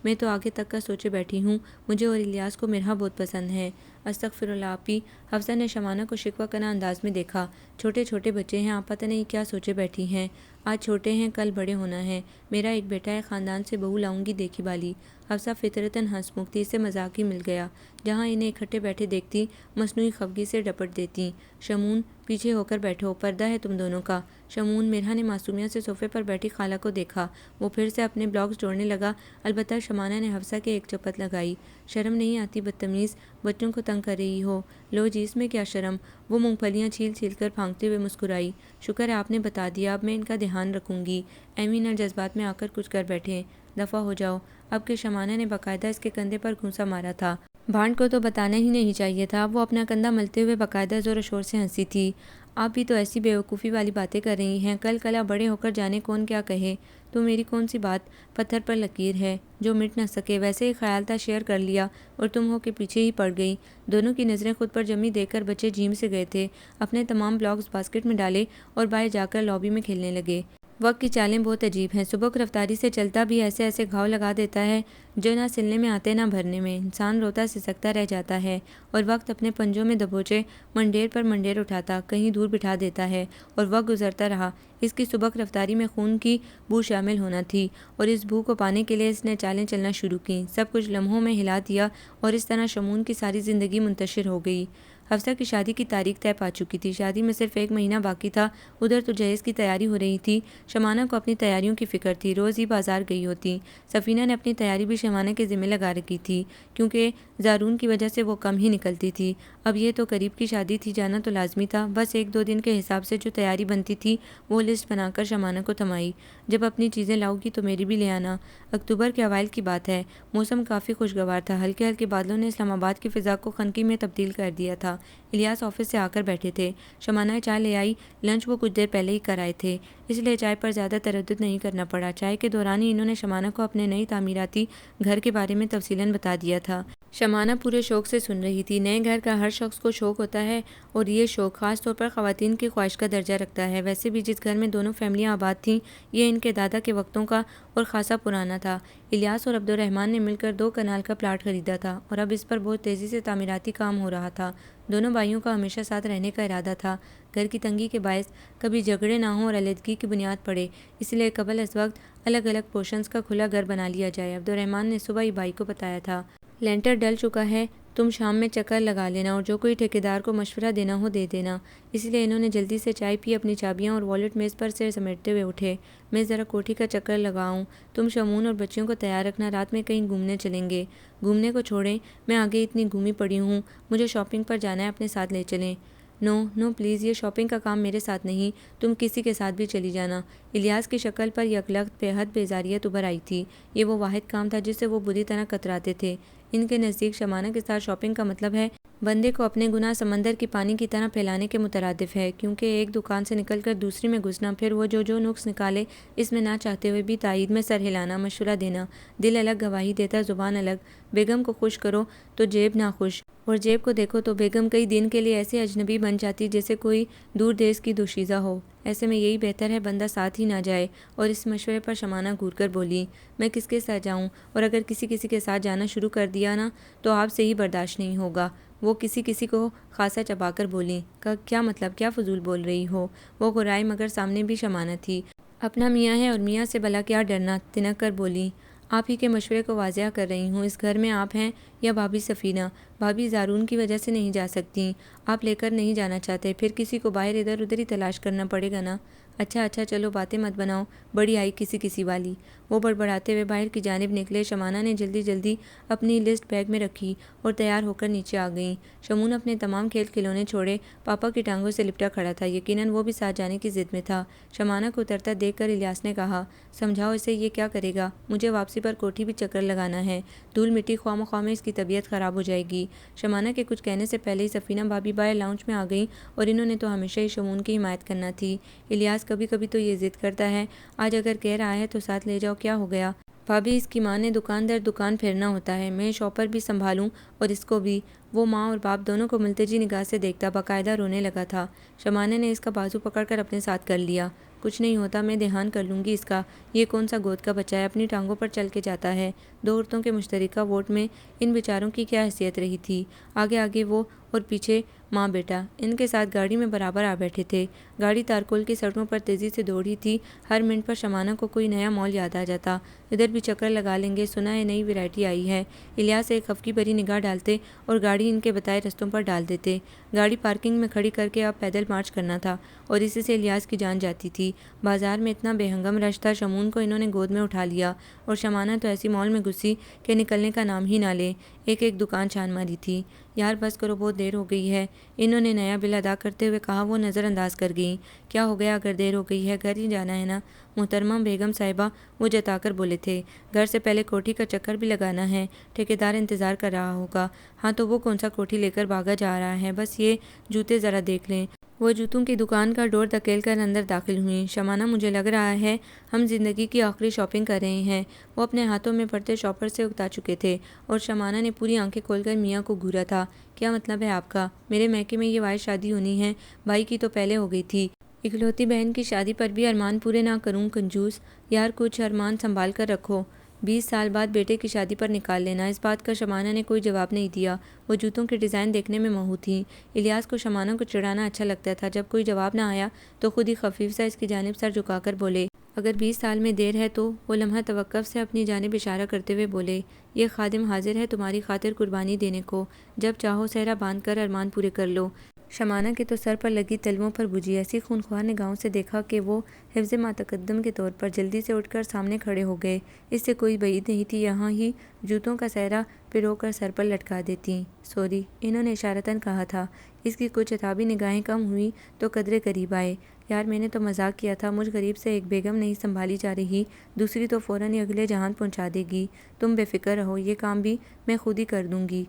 میں تو آگے تک کا سوچے بیٹھی ہوں، مجھے اور الیاس کو مرحا بہت پسند ہے۔ استغفر اللہ آپی، حفصہ نے شمانہ کو شکوہ کناں انداز میں دیکھا، چھوٹے چھوٹے بچے ہیں، آپ پتہ نہیں کیا سوچے بیٹھی ہیں، آج چھوٹے ہیں کل بڑے ہونا ہے، میرا ایک بیٹا ہے، خاندان سے بہو لاؤں گی دیکھی بالی۔ حفصہ فطرتاً ہنس مکتی، اسے مذاق ہی مل گیا، جہاں انہیں اکٹھے بیٹھے دیکھتی مصنوعی خفگی سے ڈپٹ دیتی۔ شمون پیچھے ہو کر بیٹھو، پردہ ہے تم دونوں کا۔ شمون، مرحا نے معصومیت سے صوفے پر بیٹھی خالہ کو دیکھا، وہ پھر سے اپنے بلاکس جوڑنے لگا، البتہ شمانہ نے حفصہ کے ایک چپت لگائی، شرم نہیں آتی بدتمیز، بچوں کو تنگ کر رہی ہو۔ لو جی، اس میں کیا شرم، وہ مونگ پھلیاں چھیل چھیل کر پھانکتے ہوئے مسکرائی، شکر ہے آپ نے بتا دیا، اب میں ان کا دھیان رکھوں گی۔ ایمینہ جذبات میں آ کر کچھ کر بیٹھے، دفع ہو جاؤ، اب کہ شمانہ نے باقاعدہ اس کے کندھے پر گھونسا مارا تھا۔ بھانڈ کو تو بتانا ہی نہیں چاہیے تھا، وہ اپنا کندھا ملتے ہوئے باقاعدہ زور و شور سے ہنسی تھی۔ آپ بھی تو ایسی بیوقوفی والی باتیں کر رہی ہیں، کل کلا بڑے ہو کر جانے کون کیا کہے، تو میری کون سی بات پتھر پر لکیر ہے جو مٹ نہ سکے، ویسے ہی خیال تھا شیئر کر لیا، اور تم ہو کے پیچھے ہی پڑ گئی۔ دونوں کی نظریں خود پر جمی دیکھ کر بچے جھیم سے گئے تھے، اپنے تمام بلاکس باسکٹ میں ڈالے اور باہر جا کر لابی میں کھیلنے لگے۔ وقت کی چالیں بہت عجیب ہیں، سبک رفتاری سے چلتا بھی ایسے ایسے گھاؤ لگا دیتا ہے جو نہ سلنے میں آتے نہ بھرنے میں، انسان روتا سسکتا رہ جاتا ہے، اور وقت اپنے پنجوں میں دبوچے منڈیر پر منڈیر اٹھاتا کہیں دور بٹھا دیتا ہے، اور وقت گزرتا رہا۔ اس کی سبک رفتاری میں خون کی بو شامل ہونا تھی، اور اس بو کو پانے کے لیے اس نے چالیں چلنا شروع کیں، سب کچھ لمحوں میں ہلا دیا، اور اس طرح شمون کی ساری زندگی منتشر ہو گئی۔ حفصہ کی شادی کی تاریخ طے پا چکی تھی، شادی میں صرف 1 مہینہ باقی تھا، ادھر تو جہیز کی تیاری ہو رہی تھی۔ شمانہ کو اپنی تیاریوں کی فکر تھی، روز ہی بازار گئی ہوتی۔ سفینہ نے اپنی تیاری بھی شمانہ کے ذمہ لگا رکھی تھی، کیونکہ زارون کی وجہ سے وہ کم ہی نکلتی تھی۔ اب یہ تو قریب کی شادی تھی، جانا تو لازمی تھا، بس 1-2 دن کے حساب سے جو تیاری بنتی تھی وہ لسٹ بنا کر شمانہ کو تھمائی، جب اپنی چیزیں لاؤ گی تو میری بھی لے آنا۔ اکتوبر کے اوائل کی بات ہے، موسم کافی خوشگوار تھا، ہلکے ہلکے بادلوں نے اسلام آباد کی فضا کو خنکی میں تبدیل کر دیا تھا۔ الیاس آفس سے آ کر بیٹھے تھے۔ شمانہ چائے لے آئی۔ لنچ وہ کچھ دیر پہلے ہی کر آئے تھے، اس لیے چائے پر زیادہ تردد نہیں کرنا پڑا۔ چائے کے دوران ہی انہوں نے شمانہ کو اپنے نئی تعمیراتی گھر کے بارے میں تفصیلاً بتا دیا تھا۔ شمانہ پورے شوق سے سن رہی تھی۔ نئے گھر کا ہر شخص کو شوق ہوتا ہے اور یہ شوق خاص طور پر خواتین کی خواہش کا درجہ رکھتا ہے۔ ویسے بھی جس گھر میں دونوں فیملیاں آباد تھیں یہ ان کے دادا کے وقتوں کا اور خاصا پرانا تھا۔ الیاس اور عبد الرحمن نے مل کر 2 کنال کا پلاٹ خریدا تھا اور اب اس پر بہت تیزی سے تعمیراتی کام ہو رہا تھا۔ دونوں بھائیوں کا ہمیشہ ساتھ رہنے کا ارادہ تھا۔ گھر کی تنگی کے باعث کبھی جھگڑے نہ ہوں اور علیحدگی کی بنیاد پڑے، اس لیے قبل از وقت الگ الگ پورشنز کا کھلا گھر بنا لیا جائے۔ عبد الرحمن نے صبح ہی بھائی کو بتایا تھا، لینٹر ڈل چکا ہے، تم شام میں چکر لگا لینا اور جو کوئی ٹھیکیدار کو مشورہ دینا ہو دے دینا۔ اس لیے انہوں نے جلدی سے چائے پی، اپنی چابیاں اور والیٹ میز پر سے سمیٹتے ہوئے اٹھے۔ میں ذرا کوٹھی کا چکر لگاؤں، تم شمون اور بچیوں کو تیار رکھنا، رات میں کہیں گھومنے چلیں گے۔ گھومنے کو چھوڑیں، میں آگے اتنی گھومی پڑی ہوں، مجھے شاپنگ پر جانا ہے، اپنے ساتھ لے چلیں۔ نو پلیز، یہ شاپنگ کا کام میرے ساتھ نہیں، تم کسی کے ساتھ بھی چلی جانا۔ الیاس کی شکل پر یکلخت بے حد بیزاریت ابھر آئی تھی۔ یہ وہ واحد کام تھا جس سے وہ بری طرح کتراتے تھے۔ ان کے نزدیک شمانہ کے ساتھ شاپنگ کا مطلب ہے بندے کو اپنے گناہ سمندر کی پانی کی طرح پھیلانے کے مترادف ہے، کیونکہ ایک دکان سے نکل کر دوسری میں گھسنا، پھر وہ جو نقص نکالے اس میں نہ چاہتے ہوئے بھی تائید میں سر ہلانا، مشورہ دینا۔ دل الگ گواہی دیتا، زبان الگ۔ بیگم کو خوش کرو تو جیب نہ خوش، اور جیب کو دیکھو تو بیگم کئی دن کے لیے ایسے اجنبی بن جاتی جیسے کوئی دور دیس کی دوشیزہ ہو۔ ایسے میں یہی بہتر ہے بندہ ساتھ ہی نہ جائے۔ اور اس مشورے پر شمانہ گھور کر بولی، میں کس کے ساتھ جاؤں، اور اگر کسی کے ساتھ جانا شروع کر دیا نا تو آپ سے ہی برداشت نہیں ہوگا۔ وہ کسی کو خاصا چبا کر بولی، کیا مطلب، کیا فضول بول رہی ہو؟ وہ غرائی مگر سامنے بھی شمانہ تھی۔ اپنا میاں ہے اور میاں سے بھلا کیا ڈرنا، تنک کر بولی۔ آپ ہی کے مشورے کو واضح کر رہی ہوں، اس گھر میں آپ ہیں یا بھابھی سفینہ؟ بھابھی زارون کی وجہ سے نہیں جا سکتی، آپ لے کر نہیں جانا چاہتے، پھر کسی کو باہر ادھر ادھر ہی تلاش کرنا پڑے گا نا۔ اچھا چلو باتیں مت بناؤ، بڑی آئی کسی والی۔ وہ بڑبڑاتے ہوئے باہر کی جانب نکلے۔ شمانہ نے جلدی اپنی لسٹ بیگ میں رکھی اور تیار ہو کر نیچے آ گئیں۔ شمون اپنے تمام کھیل کھلونے چھوڑے پاپا کی ٹانگوں سے لپٹا کھڑا تھا، یقیناً وہ بھی ساتھ جانے کی ضد میں تھا۔ شمانہ کو اترتا دیکھ کر الیاس نے کہا، سمجھاؤ اسے، یہ کیا کرے گا؟ مجھے واپسی پر کوٹھی بھی چکر لگانا ہے، دھول مٹی خواہ مخواہ میں اس کی طبیعت خراب ہو جائے گی۔ شمانہ کے کچھ کہنے سے پہلے ہی سفینہ بھابھی باہر لاؤنج میں آ گئیں اور انہوں نے تو ہمیشہ ہی شمون کی حمایت کرنا تھی۔ الیاس کبھی تو یہ ضد کرتا ہے، آج اگر کہہ رہا ہے تو ساتھ لے جاؤ، کیا ہو گیا؟ بھابھی اس کی ماں نے دکان در دکان پھرنا ہوتا ہے، میں شاپر بھی سنبھالوں اور اس کو بھی۔ وہ ماں اور باپ دونوں کو ملتجی نگاہ سے دیکھتا باقاعدہ رونے لگا تھا۔ شمانہ نے اس کا بازو پکڑ کر اپنے ساتھ کر لیا۔ کچھ نہیں ہوتا، میں دھیان کر لوں گی اس کا، یہ کون سا گود کا بچہ ہے، اپنی ٹانگوں پر چل کے جاتا ہے۔ 2 عورتوں کے مشترکہ ووٹ میں ان بیچاروں کی کیا حیثیت رہی تھی؟ آگے وہ اور پیچھے ماں بیٹا ان کے ساتھ گاڑی میں برابر آ بیٹھے تھے۔ گاڑی تارکول کی سڑکوں پر تیزی سے دوڑ رہی تھی۔ ہر منٹ پر شمانہ کو کوئی نیا مال یاد آ جاتا۔ ادھر بھی چکر لگا لیں گے، سنا ہے نئی ویرائٹی آئی ہے۔ الیاس ایک خفگی بھری نگاہ ڈالتے اور گاڑی ان کے بتائے رستوں پر ڈال دیتے۔ گاڑی پارکنگ میں کھڑی کر کے اب پیدل مارچ کرنا تھا اور اسی سے الیاس کی جان جاتی تھی۔ بازار میں اتنا بے ہنگم رش تھا، شمون کو انہوں نے گود میں اٹھا لیا اور شمانہ تو ایسی مال میں گھسی کہ نکلنے کا نام ہی نہ لے۔ ایک دکان چھان ماری تھی۔ یار بس کرو، بہت دیر ہو گئی ہے، انہوں نے نیا بل ادا کرتے ہوئے کہا۔ وہ نظر انداز کر گئیں۔ کیا ہو گیا اگر دیر ہو گئی ہے، گھر ہی جانا ہے نا محترمہ بیگم صاحبہ، وہ جتا کر بولے تھے۔ گھر سے پہلے کوٹھی کا چکر بھی لگانا ہے، ٹھیکیدار انتظار کر رہا ہوگا۔ ہاں تو وہ کون سا کوٹھی لے کر بھاگا جا رہا ہے، بس یہ جوتے ذرا دیکھ لیں۔ وہ جوتوں کی دکان کا ڈور دھکیل کر اندر داخل ہوئیں۔ شمانہ، مجھے لگ رہا ہے ہم زندگی کی آخری شاپنگ کر رہے ہیں۔ وہ اپنے ہاتھوں میں پڑتے شاپر سے اکتا چکے تھے اور شمانہ نے پوری آنکھیں کھول کر میاں کو گھورا تھا۔ کیا مطلب ہے آپ کا؟ میرے میکے میں یہ واحد شادی ہونی ہے، بھائی کی تو پہلے ہو گئی تھی، اکلوتی بہن کی شادی پر بھی ارمان پورے نہ کروں؟ کنجوس، یار کچھ ارمان سنبھال کر رکھو، 20 سال بعد بیٹے کی شادی پر نکال لینا۔ اس بات کا شمانہ نے کوئی جواب نہیں دیا۔ وہ جوتوں کے ڈیزائن دیکھنے میں مہو تھیں۔ الیاس کو شمانہ کو چڑھانا اچھا لگتا تھا۔ جب کوئی جواب نہ آیا تو خود ہی خفیف سا اس کی جانب سر جھکا کر بولے، اگر 20 سال میں دیر ہے تو؟ وہ لمحہ توقف سے اپنی جانب اشارہ کرتے ہوئے بولے، یہ خادم حاضر ہے تمہاری خاطر قربانی دینے کو، جب چاہو صحرا باندھ کر ارمان پورے کر لو۔ شمانہ کے تو سر پر لگی تلووں پر بجھی ایسی خونخوار نگاہوں سے دیکھا کہ وہ حفظ ما تقدم کے طور پر جلدی سے اٹھ کر سامنے کھڑے ہو گئے۔ اس سے کوئی بعید نہیں تھی یہاں ہی جوتوں کا صحرا پرو کر سر پر لٹکا دیتی۔ سوری، انہوں نے اشارتاً کہا تھا۔ اس کی کچھ عتابی نگاہیں کم ہوئی تو قدرے قریب آئے۔ یار میں نے تو مذاق کیا تھا، مجھ غریب سے ایک بیگم نہیں سنبھالی جا رہی، دوسری تو فوراً ہی اگلے جہان پہنچا دے گی۔ تم بے فکر رہو، یہ کام بھی میں خود ہی کر دوں گی۔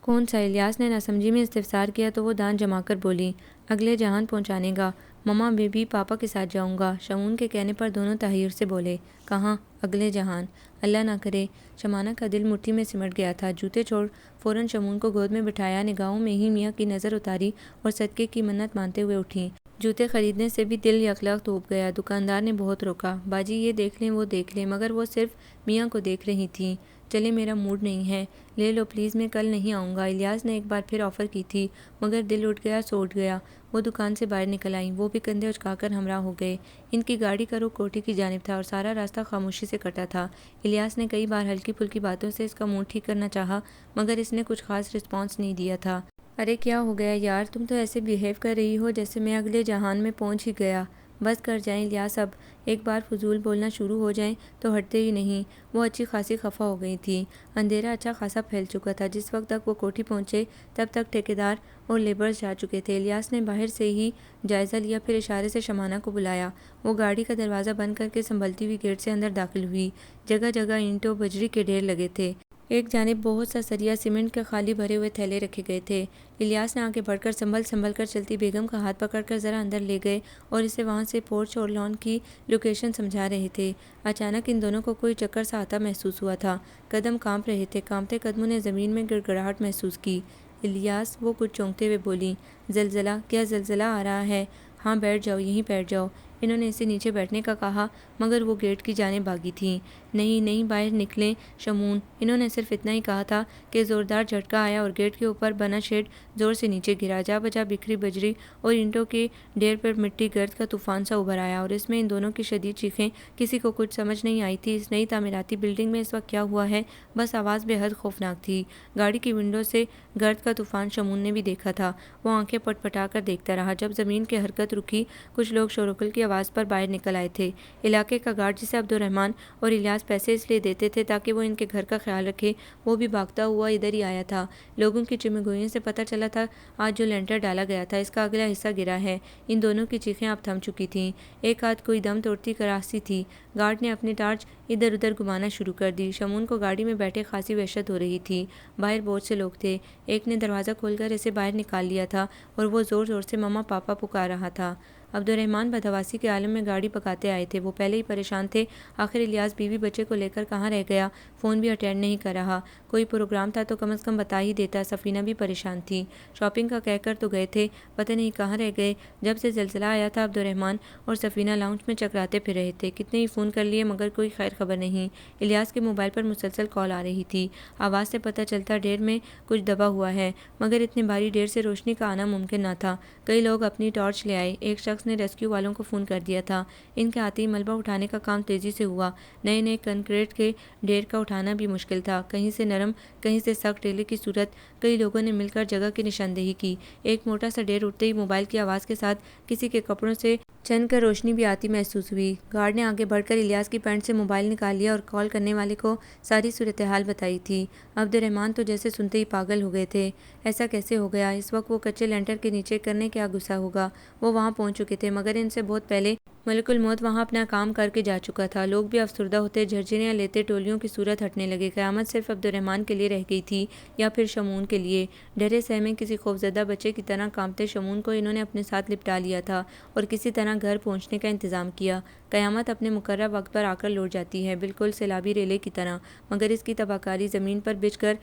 کون سا؟ الیاس نے ناسمجھی میں استفسار کیا تو وہ دانت جما کر بولی، اگلے جہان پہنچانے گا۔ مما میں بھی پاپا کے ساتھ جاؤں گا۔ شمعون کے کہنے پر دونوں تحیر سے بولے، کہاں؟ اگلے جہان؟ اللہ نہ کرے۔ شمانہ کا دل مٹھی میں سمٹ گیا تھا۔ جوتے چھوڑ فوراً شمعون کو گود میں بٹھایا، نگاہوں میں ہی میاں کی نظر اتاری اور صدقے کی منت مانتے ہوئے اٹھیں۔ جوتے خریدنے سے بھی دل یکلخت ٹوٹ گیا۔ دکاندار نے بہت روکا، باجی یہ دیکھ لیں وہ دیکھ لیں، مگر وہ صرف میاں کو دیکھ رہی تھیں۔ چلے میرا موڈ نہیں ہے، لے لو پلیز، میں کل نہیں آؤں گا۔ الیاس نے ایک بار پھر آفر کی تھی، مگر دل اٹھ گیا سو اٹھ گیا۔ وہ دکان سے باہر نکل آئیں، وہ بھی کندھے اچکا کر ہمراہ ہو گئے۔ ان کی گاڑی کا رخ کوٹھی کی جانب تھا اور سارا راستہ خاموشی سے کٹا تھا۔ الیاس نے کئی بار ہلکی پھلکی باتوں سے اس کا موڈ ٹھیک کرنا چاہا، مگر اس نے کچھ خاص رسپانس نہیں دیا تھا۔ ارے کیا ہو گیا یار، تم تو ایسے بیہیو کر رہی ہو جیسے میں اگلے جہان میں پہنچ ہی گیا۔ بس کر جائیں الیاس، اب ایک بار فضول بولنا شروع ہو جائیں تو ہٹتے ہی نہیں۔ وہ اچھی خاصی خفا ہو گئی تھی۔ اندھیرا اچھا خاصا پھیل چکا تھا۔ جس وقت تک وہ کوٹھی پہنچے تب تک ٹھیکیدار اور لیبرز جا چکے تھے۔ الیاس نے باہر سے ہی جائزہ لیا، پھر اشارے سے شمانہ کو بلایا۔ وہ گاڑی کا دروازہ بند کر کے سنبھلتی ہوئی گیٹ سے اندر داخل ہوئی۔ جگہ جگہ اینٹوں بجری کے ڈھیر لگے تھے۔ ایک جانب بہت سا سریا سیمنٹ کے خالی بھرے ہوئے تھیلے رکھے گئے تھے۔ الیاس نے آگے بڑھ کر سنبھل کر چلتی بیگم کا ہاتھ پکڑ کر ذرا اندر لے گئے اور اسے وہاں سے پورچ اور لان کی لوکیشن سمجھا رہے تھے۔ اچانک ان دونوں کو کوئی چکر سا آتا محسوس ہوا تھا۔ قدم کانپ رہے تھے۔ کانپتے قدموں نے زمین میں گڑگڑاہٹ محسوس کی۔ الیاس، وہ کچھ چونکتے ہوئے بولی، زلزلہ؟ کیا زلزلہ آ رہا ہے؟ ہاں بیٹھ جاؤ، یہیں بیٹھ جاؤ۔ انہوں نے اسے نیچے بیٹھنے کا کہا، مگر وہ گیٹ کی جانب بھاگی تھیں۔ نہیں نہیں، باہر نکلیں شمعون۔ انہوں نے صرف اتنا ہی کہا تھا کہ زوردار جھٹکا آیا اور گیٹ کے اوپر بنا شیڈ زور سے نیچے گرا۔ جا بجا بکھری بجری اور اینٹوں کے ڈھیر پر مٹی گرد کا طوفان سا ابھر آیا، اور اس میں ان دونوں کی شدید چیخیں۔ کسی کو کچھ سمجھ نہیں آئی تھی اس نئی تعمیراتی بلڈنگ میں اس وقت کیا ہوا ہے، بس آواز بے حد خوفناک تھی۔ گاڑی کی ونڈو سے گرد کا طوفان شمعون نے بھی دیکھا تھا۔ وہ آنکھیں پٹ پٹا کر دیکھتا رہا۔ جب زمین کی حرکت رکی، کچھ لوگ شورغل کی آواز پر باہر نکل آئے تھے۔ علاقے کا گارڈ، جسے عبدالرحمن اور الیاس پیسے اس لیے دیتے تھے تاکہ وہ ان کے گھر کا خیال رکھے، وہ بھی بھاگتا ہوا ادھر ہی آیا تھا۔ لوگوں کی چمگوئیوں سے پتہ چلا تھا آج جو لینٹر ڈالا گیا تھا اس کا اگلا حصہ گرا ہے۔ ان دونوں کی چیخیں اب تھم چکی تھیں۔ ایک آدھ کوئی دم توڑتی کراسی تھی۔ گارڈ نے اپنی ٹارچ ادھر ادھر گھمانا شروع کر دی۔ شمعون کو گاڑی میں بیٹھے خاصی وحشت ہو رہی تھی۔ باہر بہت سے لوگ تھے۔ ایک نے دروازہ کھول کر اسے باہر نکال لیا تھا اور وہ زور زور سے مما پاپا پکار رہا تھا۔ عبدالرحمن بدحواسی کے عالم میں گاڑی پکاتے آئے تھے۔ وہ پہلے ہی پریشان تھے۔ آخر الیاس بیوی بچے کو لے کر کہاں رہ گیا، فون بھی اٹینڈ نہیں کر رہا۔ کوئی پروگرام تھا تو کم از کم بتا ہی دیتا۔ سفینہ بھی پریشان تھی۔ شاپنگ کا کہہ کر تو گئے تھے، پتہ نہیں کہاں رہ گئے۔ جب سے زلزلہ آیا تھا عبدالرحمن اور سفینہ لاؤنج میں چکراتے پھر رہے تھے۔ کتنے ہی فون کر لیے مگر کوئی خیر خبر نہیں۔ الیاس کے موبائل پر مسلسل کال آ رہی تھی۔ آواز سے پتہ چلتا ڈھیر میں کچھ دبا ہوا ہے، مگر اتنے بھاری ڈھیر سے روشنی کا آنا ممکن نہ تھا۔ کئی لوگ اپنی ٹارچ لے آئے۔ ایک شخص نے ریسکیو والوں کو فون کر دیا تھا۔ ان کے آتے ہی ملبہ اٹھانے کا کام تیزی سے ہوا۔ نئے نئے کنکریٹ کے ڈھیر کا اٹھانا بھی مشکل تھا، کہیں سے نرم کہیں سے سخت ٹیلے کی صورت۔ کئی لوگوں نے مل کر جگہ کی نشاندہی کی۔ ایک موٹا سا ڈھیر اٹھتے ہی موبائل کی آواز کے ساتھ کسی کے کپڑوں سے چن کر روشنی بھی آتی محسوس ہوئی۔ گارڈ نے آگے بڑھ کر الیاس کی پینٹ سے موبائل نکال لیا اور کال کرنے والے کو ساری صورتحال بتائی تھی۔ عبدالرحمن تو جیسے سنتے ہی پاگل ہو گئے تھے۔ ایسا کیسے ہو گیا؟ اس وقت وہ کچے لینٹر کے نیچے کرنے کیا گھسا ہوگا؟ وہ وہاں پہنچ چکے تھے، مگر ان سے بہت پہلے ملک الموت وہاں اپنا کام کر کے جا چکا تھا۔ لوگ بھی افسردہ ہوتے، جھرجھریاں لیتے، ٹولیوں کی صورت ہٹنے لگے۔ قیامت صرف عبدالرحمن کے لیے رہ گئی تھی یا پھر شمعون کے لیے؟ ڈرے سہمے کسی خوفزدہ بچے کی طرح کانپتے شمعون کو انہوں نے اپنے ساتھ لپٹا لیا تھا اور کسی طرح گھر پہنچنے کا انتظام کیا۔ قیامت اپنے مقررہ وقت پر آ کر لوٹ جاتی ہے، بالکل سیلابی ریلے کی طرح، مگر اس کی تباہ کاری زمین پر بچھ کر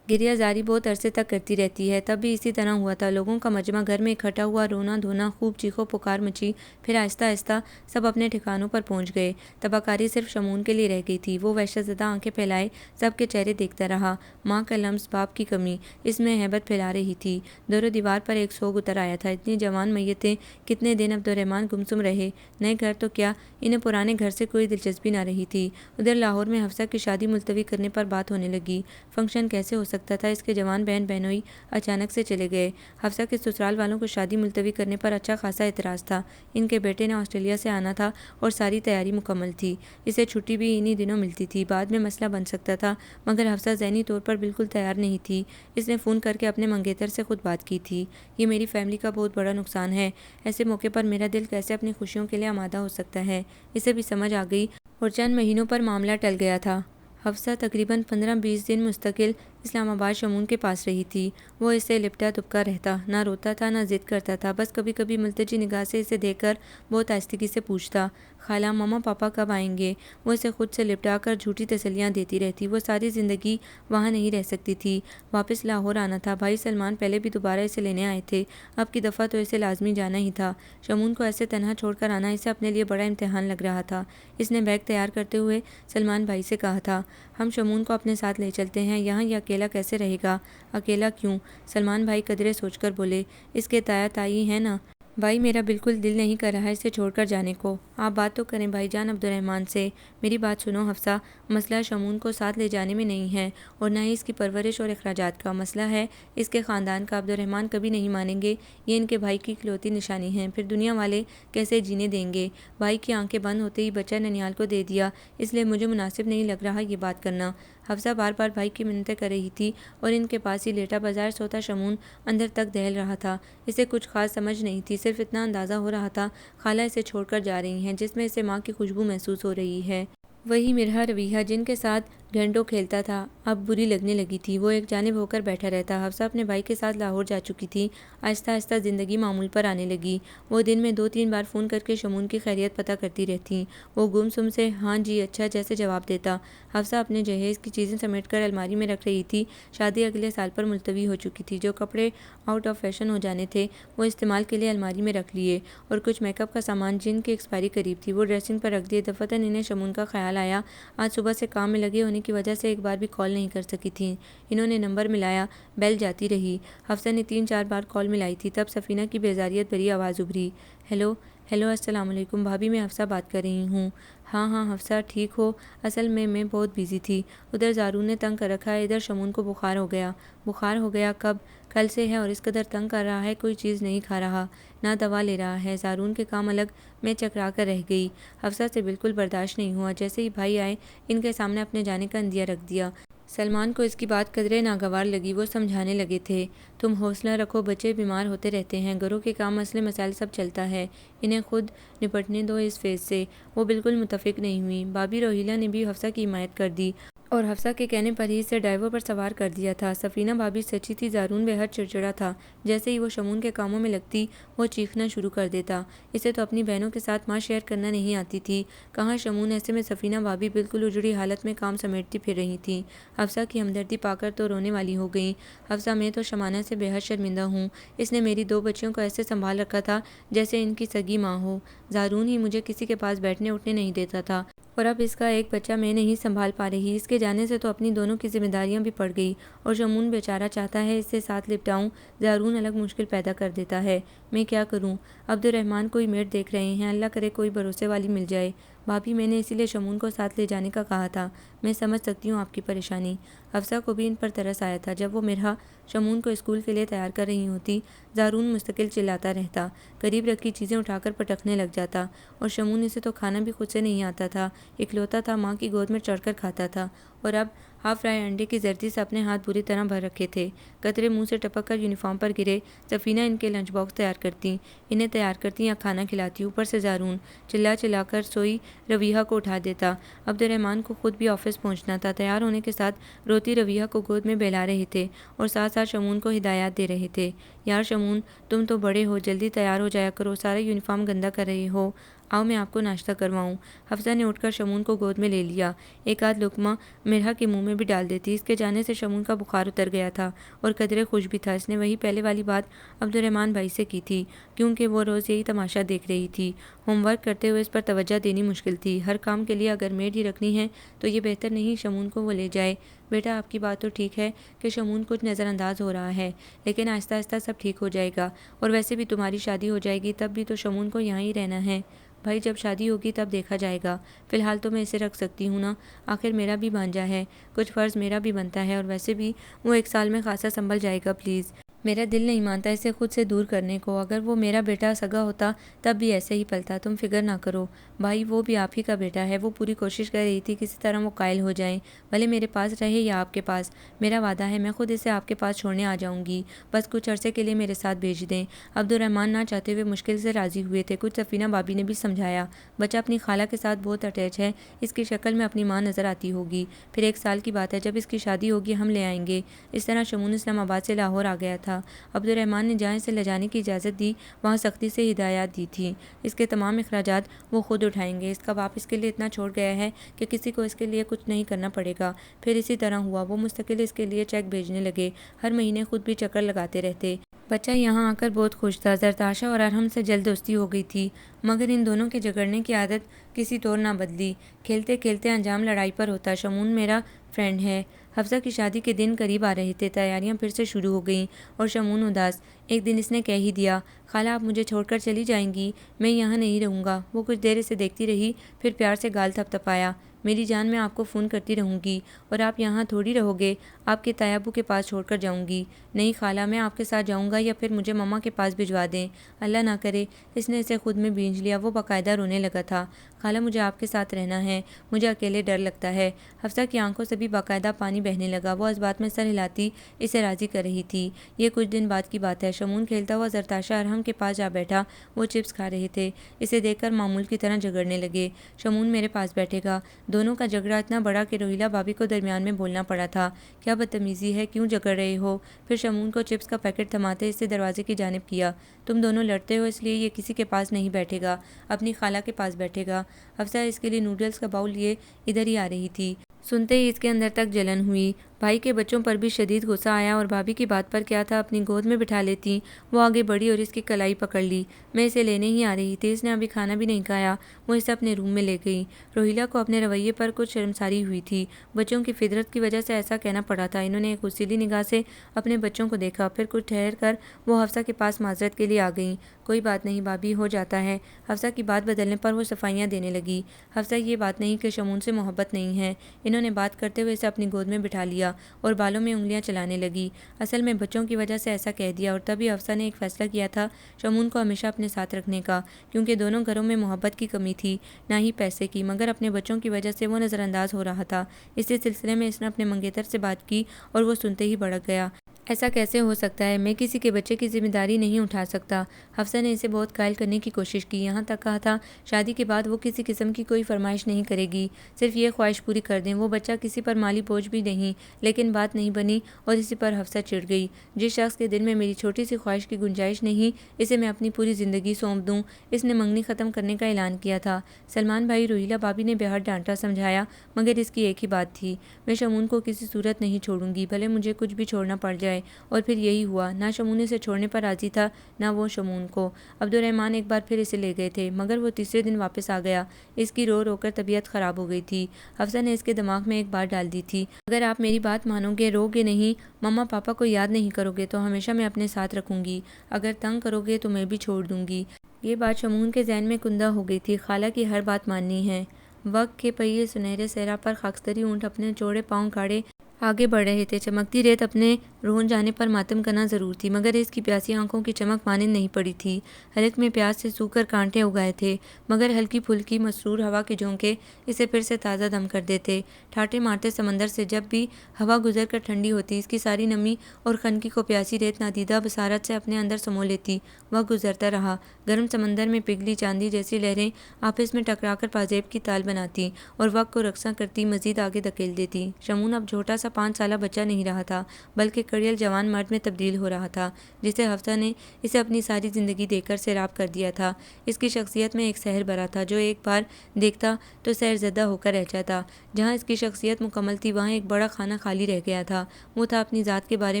گریہ زاری بہت عرصے تک کرتی رہتی ہے۔ تب بھی اسی طرح ہوا تھا۔ لوگوں کا مجمع گھر میں اکٹھا ہوا، رونا دھونا، خوب چیخو پکار مچی، پھر آہستہ آہستہ سب اپنے ٹھکانوں پر پہنچ گئے۔ تباہ کاری صرف شمعون کے لیے رہ گئی تھی۔ وہ وحشت زدہ آنکھیں پھیلائے سب کے چہرے دیکھتا رہا۔ ماں کا لمس، باپ کی کمی اس میں ہیبت پھیلا رہی تھی۔ دور و دیوار پر ایک سوگ اتر آیا تھا۔ اتنی جوان میتیں، کتنے دن عبدالرحمن گمسم رہے۔ نئے گھر تو کیا، انہیں پرانے گھر سے کوئی دلچسپی نہ رہی تھی۔ ادھر لاہور میں حفصہ کی شادی ملتوی کرنے پر بات ہونے لگی۔ فنکشن کیسے ہو سکتا تھا؟ اس کے جوان بہن بہنوئی اچانک سے چلے گئے۔ حفصہ کے سسرال والوں کو شادی ملتوی کرنے پر اچھا خاصا اعتراض تھا۔ ان کے بیٹے نے آسٹریلیا سے آنا تھا اور ساری تیاری مکمل تھی۔ اسے چھٹی بھی انہی دنوں ملتی تھی۔ بعد میں مسئلہ بن سکتا تھا، مگر حفصہ ذہنی طور پر بالکل تیار نہیں تھی۔ اس نے فون کر کے اپنے منگیتر سے خود بات کی تھی۔ یہ میری فیملی کا بہت بڑا نقصان ہے۔ ایسے موقع پر میرا دل کیسے اپنی خوشیوں کے لیے آمادہ ہو سکتا ہے؟ اسے بھی سمجھ آ گئی اور چند مہینوں پر معاملہ ٹل گیا تھا۔ حفصہ تقریباً 15-20 دن مستقل اسلام آباد شمون کے پاس رہی تھی۔ وہ اس سے لپٹا دبکا رہتا، نہ روتا تھا نہ ضد کرتا تھا، بس کبھی کبھی ملتجی نگاہ سے اسے دیکھ کر بہت آہستگی سے پوچھتا، خالہ ماما پاپا کب آئیں گے؟ وہ اسے خود سے لپٹا کر جھوٹی تسلیاں دیتی رہتی۔ وہ ساری زندگی وہاں نہیں رہ سکتی تھی، واپس لاہور آنا تھا۔ بھائی سلمان پہلے بھی دوبارہ اسے لینے آئے تھے، اب کی دفعہ تو اسے لازمی جانا ہی تھا۔ شمون کو ایسے تنہا چھوڑ کر آنا اسے اپنے لیے بڑا امتحان لگ رہا تھا۔ اس نے بیگ تیار کرتے ہوئے سلمان بھائی سے کہا تھا، ہم شمون کو اپنے ساتھ لے چلتے ہیں، یہاں یہ اکیلا کیسے رہے گا؟ اکیلا کیوں؟ سلمان بھائی قدرے سوچ کر بولے، اس کے تایا تائی ہیں نا۔ بھائی میرا بالکل دل نہیں کر رہا اسے چھوڑ کر جانے کو۔ آپ بات تو کریں بھائی جان عبدالرحمن سے۔ میری بات سنو حفصہ، مسئلہ شمون کو ساتھ لے جانے میں نہیں ہے، اور نہ ہی اس کی پرورش اور اخراجات کا مسئلہ ہے اس کے خاندان کا۔ عبدالرحمن کبھی نہیں مانیں گے، یہ ان کے بھائی کی اکلوتی نشانی ہے، پھر دنیا والے کیسے جینے دیں گے؟ بھائی کی آنکھیں بند ہوتے ہی بچہ ننیال کو دے دیا، اس لیے مجھے مناسب نہیں لگ رہا یہ بات کرنا۔ حفصہ بار بار بھائی کی منتیں کر رہی تھی اور ان کے پاس ہی لیٹا بظاہر سوتا شمون اندر تک دہل رہا تھا۔ اسے کچھ خاص سمجھ نہیں تھی، صرف اتنا اندازہ ہو رہا تھا خالہ اسے چھوڑ کر جا رہی ہیں، جس میں اسے ماں کی خوشبو محسوس ہو رہی ہے۔ وہی مرحا رویہ جن کے ساتھ گھنٹوں کھیلتا تھا اب بری لگنے لگی تھی۔ وہ ایک جانب ہو کر بیٹھا رہتا۔ حفصہ اپنے بھائی کے ساتھ لاہور جا چکی تھی، آہستہ آہستہ زندگی معمول پر آنے لگی۔ وہ دن میں 2-3 بار فون کر کے شمون کی خیریت پتہ کرتی رہتی۔ وہ گم سم سے ہاں جی اچھا جیسے جواب دیتا۔ حفصہ اپنے جہیز کی چیزیں سمیٹ کر الماری میں رکھ رہی تھی۔ شادی اگلے سال پر ملتوی ہو چکی تھی، جو کپڑے آؤٹ آف فیشن ہو جانے تھے وہ استعمال کے لیے الماری میں رکھ لیے، اور کچھ میک اپ کا سامان جن کی ایکسپائری قریب تھی وہ ڈریسنگ پر رکھ دیے۔ دفعتاً انہیں شمون کا خیال آیا۔ آج صبح سے کام میں لگے ہونے کی وجہ سے ایک بار بھی کال نہیں کر سکی تھیں۔ انہوں نے نمبر ملایا، بیل جاتی رہی۔ حفصہ نے 3-4 بار کال ملائی تھی، تب سفینہ کی بیزاریت بھری آواز ابھری، ہیلو ہیلو السلام علیکم بھابھی، میں حفصہ بات کر رہی ہوں۔ ہاں ہاں حفصہ ٹھیک ہو؟ اصل میں بہت بیزی تھی، ادھر زارون نے تنگ کر رکھا ہے، ادھر شمون کو بخار ہو گیا۔ بخار ہو گیا؟ کب؟ کل سے ہے، اور اس قدر تنگ کر رہا ہے، کوئی چیز نہیں کھا رہا، نہ دوا لے رہا ہے۔ زارون کے کام الگ، میں چکرا کر رہ گئی۔ حفصہ سے بالکل برداشت نہیں ہوا، جیسے ہی بھائی آئے ان کے سامنے اپنے جانے کا اندیہ رکھ دیا۔ سلمان کو اس کی بات قدرے ناگوار لگی۔ وہ سمجھانے لگے تھے، تم حوصلہ رکھو، بچے بیمار ہوتے رہتے ہیں، گھروں کے کام مسئلے مسائل سب چلتا ہے، انہیں خود نپٹنے دو اس فیز سے۔ وہ بالکل متفق نہیں ہوئی۔ بھابھی روہیلہ نے بھی حفصہ کی حمایت کر دی اور حفصہ کے کہنے پر ہی اسے ڈرائیور پر سوار کر دیا تھا۔ سفینہ بھابھی سچی تھی، زارون بے حد چڑچڑا تھا، جیسے ہی وہ شمون کے کاموں میں لگتی وہ چیخنا شروع کر دیتا۔ اسے تو اپنی بہنوں کے ساتھ ماں شیئر کرنا نہیں آتی تھی، کہاں شمون۔ ایسے میں سفینہ بھابھی بالکل اجڑی حالت میں کام سمیٹتی پھر رہی تھیں۔ حفصہ کی ہمدردی پا کر تو رونے والی ہو گئیں۔ حفصہ میں تو شمانہ سے بے حد شرمندہ ہوں، اس نے میری 2 بچیوں کو ایسے سنبھال رکھا تھا جیسے ان کی سگی ماں ہو۔ زارون ہی مجھے کسی کے پاس بیٹھنے اٹھنے نہیں دیتا تھا، اور اب اس کا ایک بچہ میں نہیں سنبھال پا رہی۔ اس کے جانے سے تو اپنی دونوں کی ذمہ داریاں بھی پڑ گئی، اور شمون بیچارہ چاہتا ہے اس سے ساتھ لپٹاؤں، زارون الگ مشکل پیدا کر دیتا ہے۔ میں کیا کروں؟ عبدالرحمن کوئی میٹ دیکھ رہے ہیں، اللہ کرے کوئی بھروسے والی مل جائے۔ بھابھی میں نے اسی لیے شمون کو ساتھ لے جانے کا کہا تھا، میں سمجھ سکتی ہوں آپ کی پریشانی۔ حفصہ کو بھی ان پر ترس آیا تھا۔ جب وہ مرحا شمون کو اسکول کے لیے تیار کر رہی ہوتی، زارون مستقل چلاتا رہتا، قریب رکھی چیزیں اٹھا کر پٹکنے لگ جاتا، اور شمون اسے تو کھانا بھی خود سے نہیں آتا تھا، اکلوتا تھا، ماں کی گود میں چڑھ کر کھاتا تھا، اور اب ہاف فرائے انڈے کی زردی سے اپنے ہاتھ بری طرح بھر رکھے تھے، قطرے منہ سے ٹپک کر یونیفارم پر گرے۔ سفینہ ان کے لنچ باکس تیار کرتی، انہیں تیار کرتی یا کھانا کھلاتی، اوپر سے زارون چلا چلا کر سوئی رویہ کو اٹھا دیتا۔ عبدالرحمن کو خود بھی آفس پہنچنا تھا، تیار ہونے کے ساتھ روتی رویہ کو گود میں بہلا رہے تھے اور ساتھ ساتھ شمون کو ہدایات دے رہے تھے، یار شمون تم تو بڑے ہو، جلدی تیار ہو جایا کرو، سارا یونیفارم گندا کر رہے ہو، آؤ میں آپ کو ناشتہ کرواؤں۔ حفصہ نے اٹھ کر شمون کو گود میں لے لیا، ایک آدھ لقمہ مرحا کے منہ میں بھی ڈال دیتی۔ اس کے جانے سے شمون کا بخار اتر گیا تھا اور قدرے خوش بھی تھا۔ اس نے وہی پہلے والی بات عبدالرحمن بھائی سے کی تھی، کیونکہ وہ روز یہی تماشا دیکھ رہی تھی۔ ہوم ورک کرتے ہوئے اس پر توجہ دینی مشکل تھی، ہر کام کے لیے اگر میڈ ہی رکھنی ہے تو یہ بہتر نہیں شمون کو وہ لے جائے۔ بیٹا آپ کی بات تو ٹھیک ہے کہ شمون کچھ نظر انداز ہو رہا ہے، لیکن آہستہ آہستہ سب ٹھیک ہو جائے گا، اور ویسے بھی تمہاری شادی ہو جائے گی، تب بھی تو شمون کو یہاں ہی رہنا ہے۔ بھائی جب شادی ہوگی تب دیکھا جائے گا، فی الحال تو میں اسے رکھ سکتی ہوں نا، آخر میرا بھی بھانجا ہے، کچھ فرض میرا بھی بنتا ہے، اور ویسے بھی وہ 1 سال میں خاصا سنبھل جائے گا، پلیز۔ میرا دل نہیں مانتا اسے خود سے دور کرنے کو، اگر وہ میرا بیٹا سگا ہوتا تب بھی ایسے ہی پلتا، تم فکر نہ کرو بھائی، وہ بھی آپ ہی کا بیٹا ہے۔ وہ پوری کوشش کر رہی تھی کسی طرح وہ قائل ہو جائیں، بھلے میرے پاس رہے یا آپ کے پاس، میرا وعدہ ہے میں خود اسے آپ کے پاس چھوڑنے آ جاؤں گی، بس کچھ عرصے کے لیے میرے ساتھ بھیج دیں۔ عبدالرحمن نہ چاہتے ہوئے مشکل سے راضی ہوئے تھے، کچھ سفینہ بھابی نے بھی سمجھایا، بچہ اپنی خالہ کے ساتھ بہت اٹیچ ہے، اس کی شکل میں اپنی ماں نظر آتی ہوگی، پھر 1 سال کی بات ہے جب اس کی شادی ہوگی ہم لے آئیں گے۔ اس طرح شمون اسلام آباد سے لاہور آ گیا تھا۔ عبدالرحمن نے جہاں اسے لے جانے کی اجازت دی وہاں سختی سے ہدایات دی تھیں، اس کے تمام اخراجات وہ خود اٹھائیں گے، اس کا باپ اس کے لیے اتنا چھوڑ گیا ہے کہ کسی کو اس کے لیے کچھ نہیں کرنا پڑے گا۔ پھر اسی طرح ہوا، وہ مستقل اس کے لیے چیک بھیجنے لگے، ہر مہینے خود بھی چکر لگاتے رہتے۔ بچہ یہاں آ کر بہت خوش تھا، زرتاشا اور ارحم سے جلد دوستی ہو گئی تھی، مگر ان دونوں کے جھگڑنے کی عادت کسی طور نہ بدلی، کھیلتے کھیلتے انجام لڑائی پر ہوتا۔ شمون میرا فرینڈ ہے۔ حفصہ کی شادی کے دن قریب آ رہے تھے، تیاریاں پھر سے شروع ہو گئیں اور شمون اداس۔ ایک دن اس نے کہہ ہی دیا، خالہ آپ مجھے چھوڑ کر چلی جائیں گی، میں یہاں نہیں رہوں گا۔ وہ کچھ دیر اسے دیکھتی رہی، پھر پیار سے گال تھپ تھپایا، میری جان میں آپ کو فون کرتی رہوں گی، اور آپ یہاں تھوڑی رہو گے، آپ کے تایا ابو کے پاس چھوڑ کر جاؤں گی۔ نہیں خالہ، میں آپ کے ساتھ جاؤں گا یا پھر مجھے مما کے پاس بھجوا دیں۔ اللہ نہ کرے، اس نے اسے خود میں بھینج لیا، وہ باقاعدہ رونے لگا تھا۔ خالہ مجھے آپ کے ساتھ رہنا ہے، مجھے اکیلے ڈر لگتا ہے۔ حفصہ کی آنکھوں سے بھی باقاعدہ پانی بہنے لگا، وہ اس بات میں سر ہلاتی اسے راضی کر رہی تھی۔ یہ کچھ دن بعد کی بات ہے، شمون کھیلتا ہوا زرتاشا ارحم کے پاس جا بیٹھا، وہ چپس کھا رہے تھے، اسے دیکھ کر معمول کی طرح جھگڑنے لگے۔ شمون میرے پاس بیٹھے گا۔ دونوں کا جھگڑا اتنا بڑا کہ روہیلہ بھابی کو درمیان میں بولنا پڑا تھا، کیا بدتمیزی ہے، کیوں جھگڑ رہے ہو؟ پھر شمون کو چپس کا پیکٹ تھماتے اسے دروازے کی جانب کیا، تم دونوں لڑتے ہو اس لیے یہ کسی کے پاس نہیں بیٹھے گا، اپنی خالہ کے پاس بیٹھے گا۔ حفصہ اس کے لیے نوڈلز کا باؤل لیے ادھر ہی آ رہی تھی، سنتے ہی اس کے اندر تک جلن ہوئی۔ بھائی کے بچوں پر بھی شدید غصہ آیا اور بھابی کی بات پر کیا تھا اپنی گود میں بٹھا لیتی۔ وہ آگے بڑھی اور اس کی کلائی پکڑ لی، میں اسے لینے ہی آ رہی تھی، اس نے ابھی کھانا بھی نہیں کھایا۔ وہ اسے اپنے روم میں لے گئی۔ روہیلہ کو اپنے رویے پر کچھ شرمساری ہوئی تھی، بچوں کی فطرت کی وجہ سے ایسا کہنا پڑا تھا۔ انہوں نے ایک غصیلی نگاہ سے اپنے بچوں کو دیکھا، پھر کچھ ٹھہر کر وہ حفصہ کے پاس معذرت کے لیے آ گئیں۔ کوئی بات نہیں بھابی، ہو جاتا ہے۔ حفصہ کی بات بدلنے پر وہ صفائیاں دینے لگی۔ حفصہ یہ بات نہیں کہ شمون سے محبت نہیں ہے، انہوں نے بات کرتے ہوئے اسے اپنی گود میں بٹھا لیا اور بالوں میں انگلیاں چلانے لگی۔ اصل میں بچوں کی وجہ سے ایسا کہہ دیا، اور تبھی حفصہ نے ایک فیصلہ کیا تھا شمون کو ہمیشہ اپنے ساتھ رکھنے کا، کیونکہ دونوں گھروں میں محبت کی کمی تھی، نہ ہی پیسے کی، مگر اپنے بچوں کی وجہ سے وہ نظر انداز ہو رہا تھا۔ اسی سلسلے میں اس نے اپنے منگیتر سے بات کی اور وہ سنتے ہی بھڑک گیا، ایسا کیسے ہو سکتا ہے، میں کسی کے بچے کی ذمہ داری نہیں اٹھا سکتا۔ حفصہ نے اسے بہت قائل کرنے کی کوشش کی، یہاں تک کہا تھا شادی کے بعد وہ کسی قسم کی کوئی فرمائش نہیں کرے گی، صرف یہ خواہش پوری کر دیں، وہ بچہ کسی پر مالی بوجھ بھی نہیں، لیکن بات نہیں بنی اور اسی پر حفصہ چڑ گئی۔ جس شخص کے دل میں میری چھوٹی سی خواہش کی گنجائش نہیں، اسے میں اپنی پوری زندگی سونپ دوں۔ اس نے منگنی ختم کرنے کا اعلان کیا تھا۔ سلمان بھائی، روہیلہ بھابی نے بے حد ڈانٹا سمجھایا، مگر اس کی ایک ہی بات تھی، میں شمون کو کسی صورت نہیں چھوڑوں گی، بھلے مجھے کچھ بھی چھوڑنا پڑ جائے۔ اور پھر یہی ہوا، نہ شمون اسے چھوڑنے پر راضی تھا نہ وہ شمون کو۔ عبدالرحمن ایک بار پھر اسے لے گئے تھے، مگر وہ تیسرے دن واپس آ گیا، اس کی رو رو کر طبیعت خراب ہو گئی تھی۔ حفصہ نے اس کے دماغ میں ایک بات ڈال دی تھی، اگر آپ میری بات مانو گے، رو گے نہیں، مما پاپا کو یاد نہیں کرو گے تو ہمیشہ میں اپنے ساتھ رکھوں گی، اگر تنگ کرو گے تو میں بھی چھوڑ دوں گی۔ یہ بات شمون کے ذہن میں کندہ ہو گئی تھی، خالہ کی ہر بات ماننی ہے۔ وقت کے پہیے سنہرے صحرا پر خاکستری اونٹ اپنے چوڑے پاؤں گاڑے آگے بڑھ رہے تھے، چمکتی ریت اپنے رون جانے پر ماتم کرنا ضرور تھی، مگر اس کی پیاسی آنکھوں کی چمک مانند نہیں پڑی تھی۔ حلق میں پیاس سے سوکھ کر کانٹے اگائے تھے، مگر ہلکی پھلکی مسرور ہوا کے جھونکے اسے پھر سے تازہ دم کر دیتے۔ ٹھاٹھے مارتے سمندر سے جب بھی ہوا گزر کر ٹھنڈی ہوتی، اس کی ساری نمی اور خنکی کو پیاسی ریت نادیدہ بصارت سے اپنے اندر سمو لیتی۔ وقت گزرتا رہا، گرم سمندر میں پگھلی چاندی جیسی لہریں آپس میں ٹکرا کر پازیب کی تال بناتی اور وقت کو رقصاں کرتی مزید آگے دھکیل دیتی۔ شمون اب چھوٹا سا 5 سالہ بچہ نہیں رہا تھا، بلکہ کڑیل جوان مرد میں تبدیل ہو رہا تھا، جسے حفصہ نے اسے اپنی ساری زندگی دے کر سیراب کر دیا تھا۔ اس کی شخصیت میں ایک سحر بھرا تھا، جو ایک بار دیکھتا تو سحر زدہ ہو کر رہ جاتا۔ جہاں اس کی شخصیت مکمل تھی، وہاں ایک بڑا خانہ خالی رہ گیا تھا، وہ تھا اپنی ذات کے بارے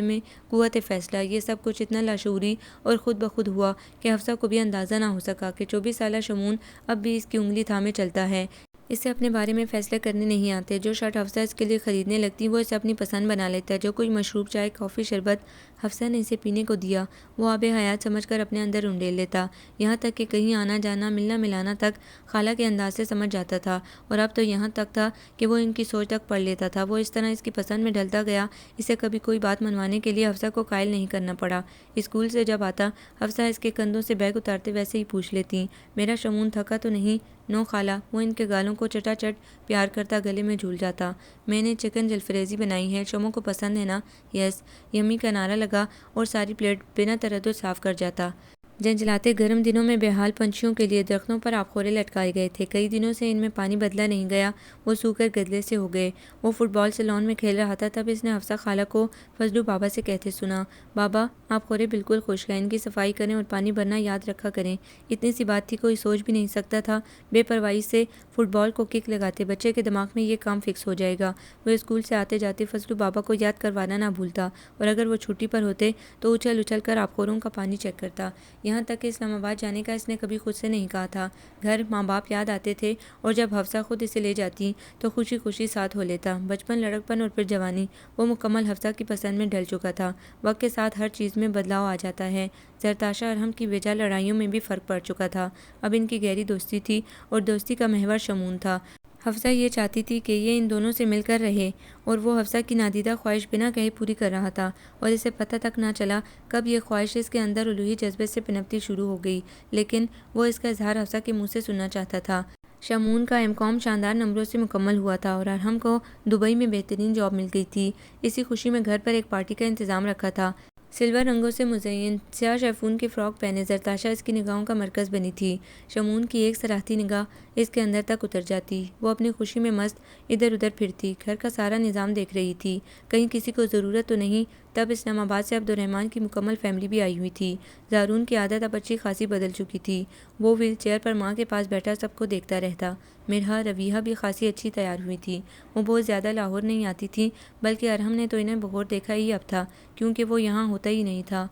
میں قوت فیصلہ۔ یہ سب کچھ اتنا لاشعوری اور خود بخود ہوا کہ حفصہ کو بھی اندازہ نہ ہو سکا کہ 24 سالہ شمون اب بھی اس کی انگلی تھامے چلتا ہے۔ اسے اپنے بارے میں فیصلے کرنے نہیں آتے۔ جو شرٹ حفصہ اس کے لیے خریدنے لگتی وہ اسے اپنی پسند بنا لیتا ہے۔ جو کوئی مشروب، چائے، کافی، شربت حفصہ نے اسے پینے کو دیا وہ آب حیات سمجھ کر اپنے اندر انڈیل لیتا، یہاں تک کہ کہیں آنا جانا، ملنا ملانا تک خالہ کے انداز سے سمجھ جاتا تھا، اور اب تو یہاں تک تھا کہ وہ ان کی سوچ تک پڑھ لیتا تھا۔ وہ اس طرح اس کی پسند میں ڈھلتا گیا، اسے کبھی کوئی بات منوانے کے لیے حفصہ کو قائل نہیں کرنا پڑا۔ اسکول سے جب آتا حفصہ اس کے کندھوں سے بیگ اتارتے ویسے ہی پوچھ لیتی، میرا شمون تھکا تو نہیں؟ نو خالہ، وہ ان کے گالوں کو چٹا چٹ پیار کرتا گلے میں جھول جاتا۔ میں نے چکن جلفریزی بنائی ہے، شموں کو پسند ہے نا؟ یس، یمی کا نعرہ لگا اور ساری پلیٹ بنا تردد صاف کر جاتا۔ جھنجھلاتے گرم دنوں میں بےحال پنچھیوں کے لیے درختوں پر آبخورے لٹکائے گئے تھے۔ کئی دنوں سے ان میں پانی بدلا نہیں گیا، وہ سوکھ کر گدلے سے ہو گئے۔ وہ فٹ بال سے لان میں کھیل رہا تھا، تب اس نے حفصہ خالہ کو فضلو بابا سے کہتے سنا، بابا آبخورے بالکل خشک ہیں، ان کی صفائی کریں اور پانی بھرنا یاد رکھا کریں۔ اتنی سی بات تھی، کوئی سوچ بھی نہیں سکتا تھا۔ بے پرواہی سے فٹ بال کو کک لگاتے بچے کے دماغ میں یہ کام فکس ہو جائے گا۔ وہ اسکول سے آتے جاتے فضلو بابا کو یاد کروانا نہ بھولتا، اور اگر وہ چھٹی پر ہوتے تو اچھل اچھل کر آبخوروں کا پانی چیک کرتا۔ یہاں تک کہ اسلام آباد جانے کا اس نے کبھی خود سے نہیں کہا تھا۔ گھر ماں باپ یاد آتے تھے، اور جب حفصہ خود اسے لے جاتی تو خوشی خوشی ساتھ ہو لیتا۔ بچپن، لڑکپن اور پھر جوانی، وہ مکمل حفصہ کی پسند میں ڈھل چکا تھا۔ وقت کے ساتھ ہر چیز میں بدلاؤ آ جاتا ہے۔ زرتاشا ارحم کی بیجا لڑائیوں میں بھی فرق پڑ چکا تھا۔ اب ان کی گہری دوستی تھی، اور دوستی کا محور شمون تھا۔ حفصہ یہ چاہتی تھی کہ یہ ان دونوں سے مل کر رہے، اور وہ حفصہ کی نادیدہ خواہش بنا کہے پوری کر رہا تھا، اور اسے پتہ تک نہ چلا کب یہ خواہش اس کے اندر الوہی جذبے سے پنپتی شروع ہو گئی، لیکن وہ اس کا اظہار حفصہ کے منہ سے سننا چاہتا تھا۔ شمون کا ایم.کام شاندار نمبروں سے مکمل ہوا تھا، اور ارحم کو دبئی میں بہترین جاب مل گئی تھی۔ اسی خوشی میں گھر پر ایک پارٹی کا انتظام رکھا تھا۔ سلور رنگوں سے مزین سیاہ شیفون کی فراک پہنے زرتاشا اس کی نگاہوں کا مرکز بنی تھی۔ شمون کی ایک سراہتی نگاہ اس کے اندر تک اتر جاتی۔ وہ اپنی خوشی میں مست ادھر ادھر پھرتی، گھر کا سارا نظام دیکھ رہی تھی، کہیں کسی کو ضرورت تو نہیں۔ تب اسلام آباد سے عبدالرحمن کی مکمل فیملی بھی آئی ہوئی تھی۔ زارون کی عادت اب اچھی خاصی بدل چکی تھی۔ وہ ویل چیئر پر ماں کے پاس بیٹھا سب کو دیکھتا رہتا۔ مرحا، رویہ بھی خاصی اچھی تیار ہوئی تھی۔ وہ بہت زیادہ لاہور نہیں آتی تھی، بلکہ ارحم نے تو انہیں بہت دیکھا ہی اب تھا، کیونکہ وہ یہاں ہوتا ہی نہیں تھا۔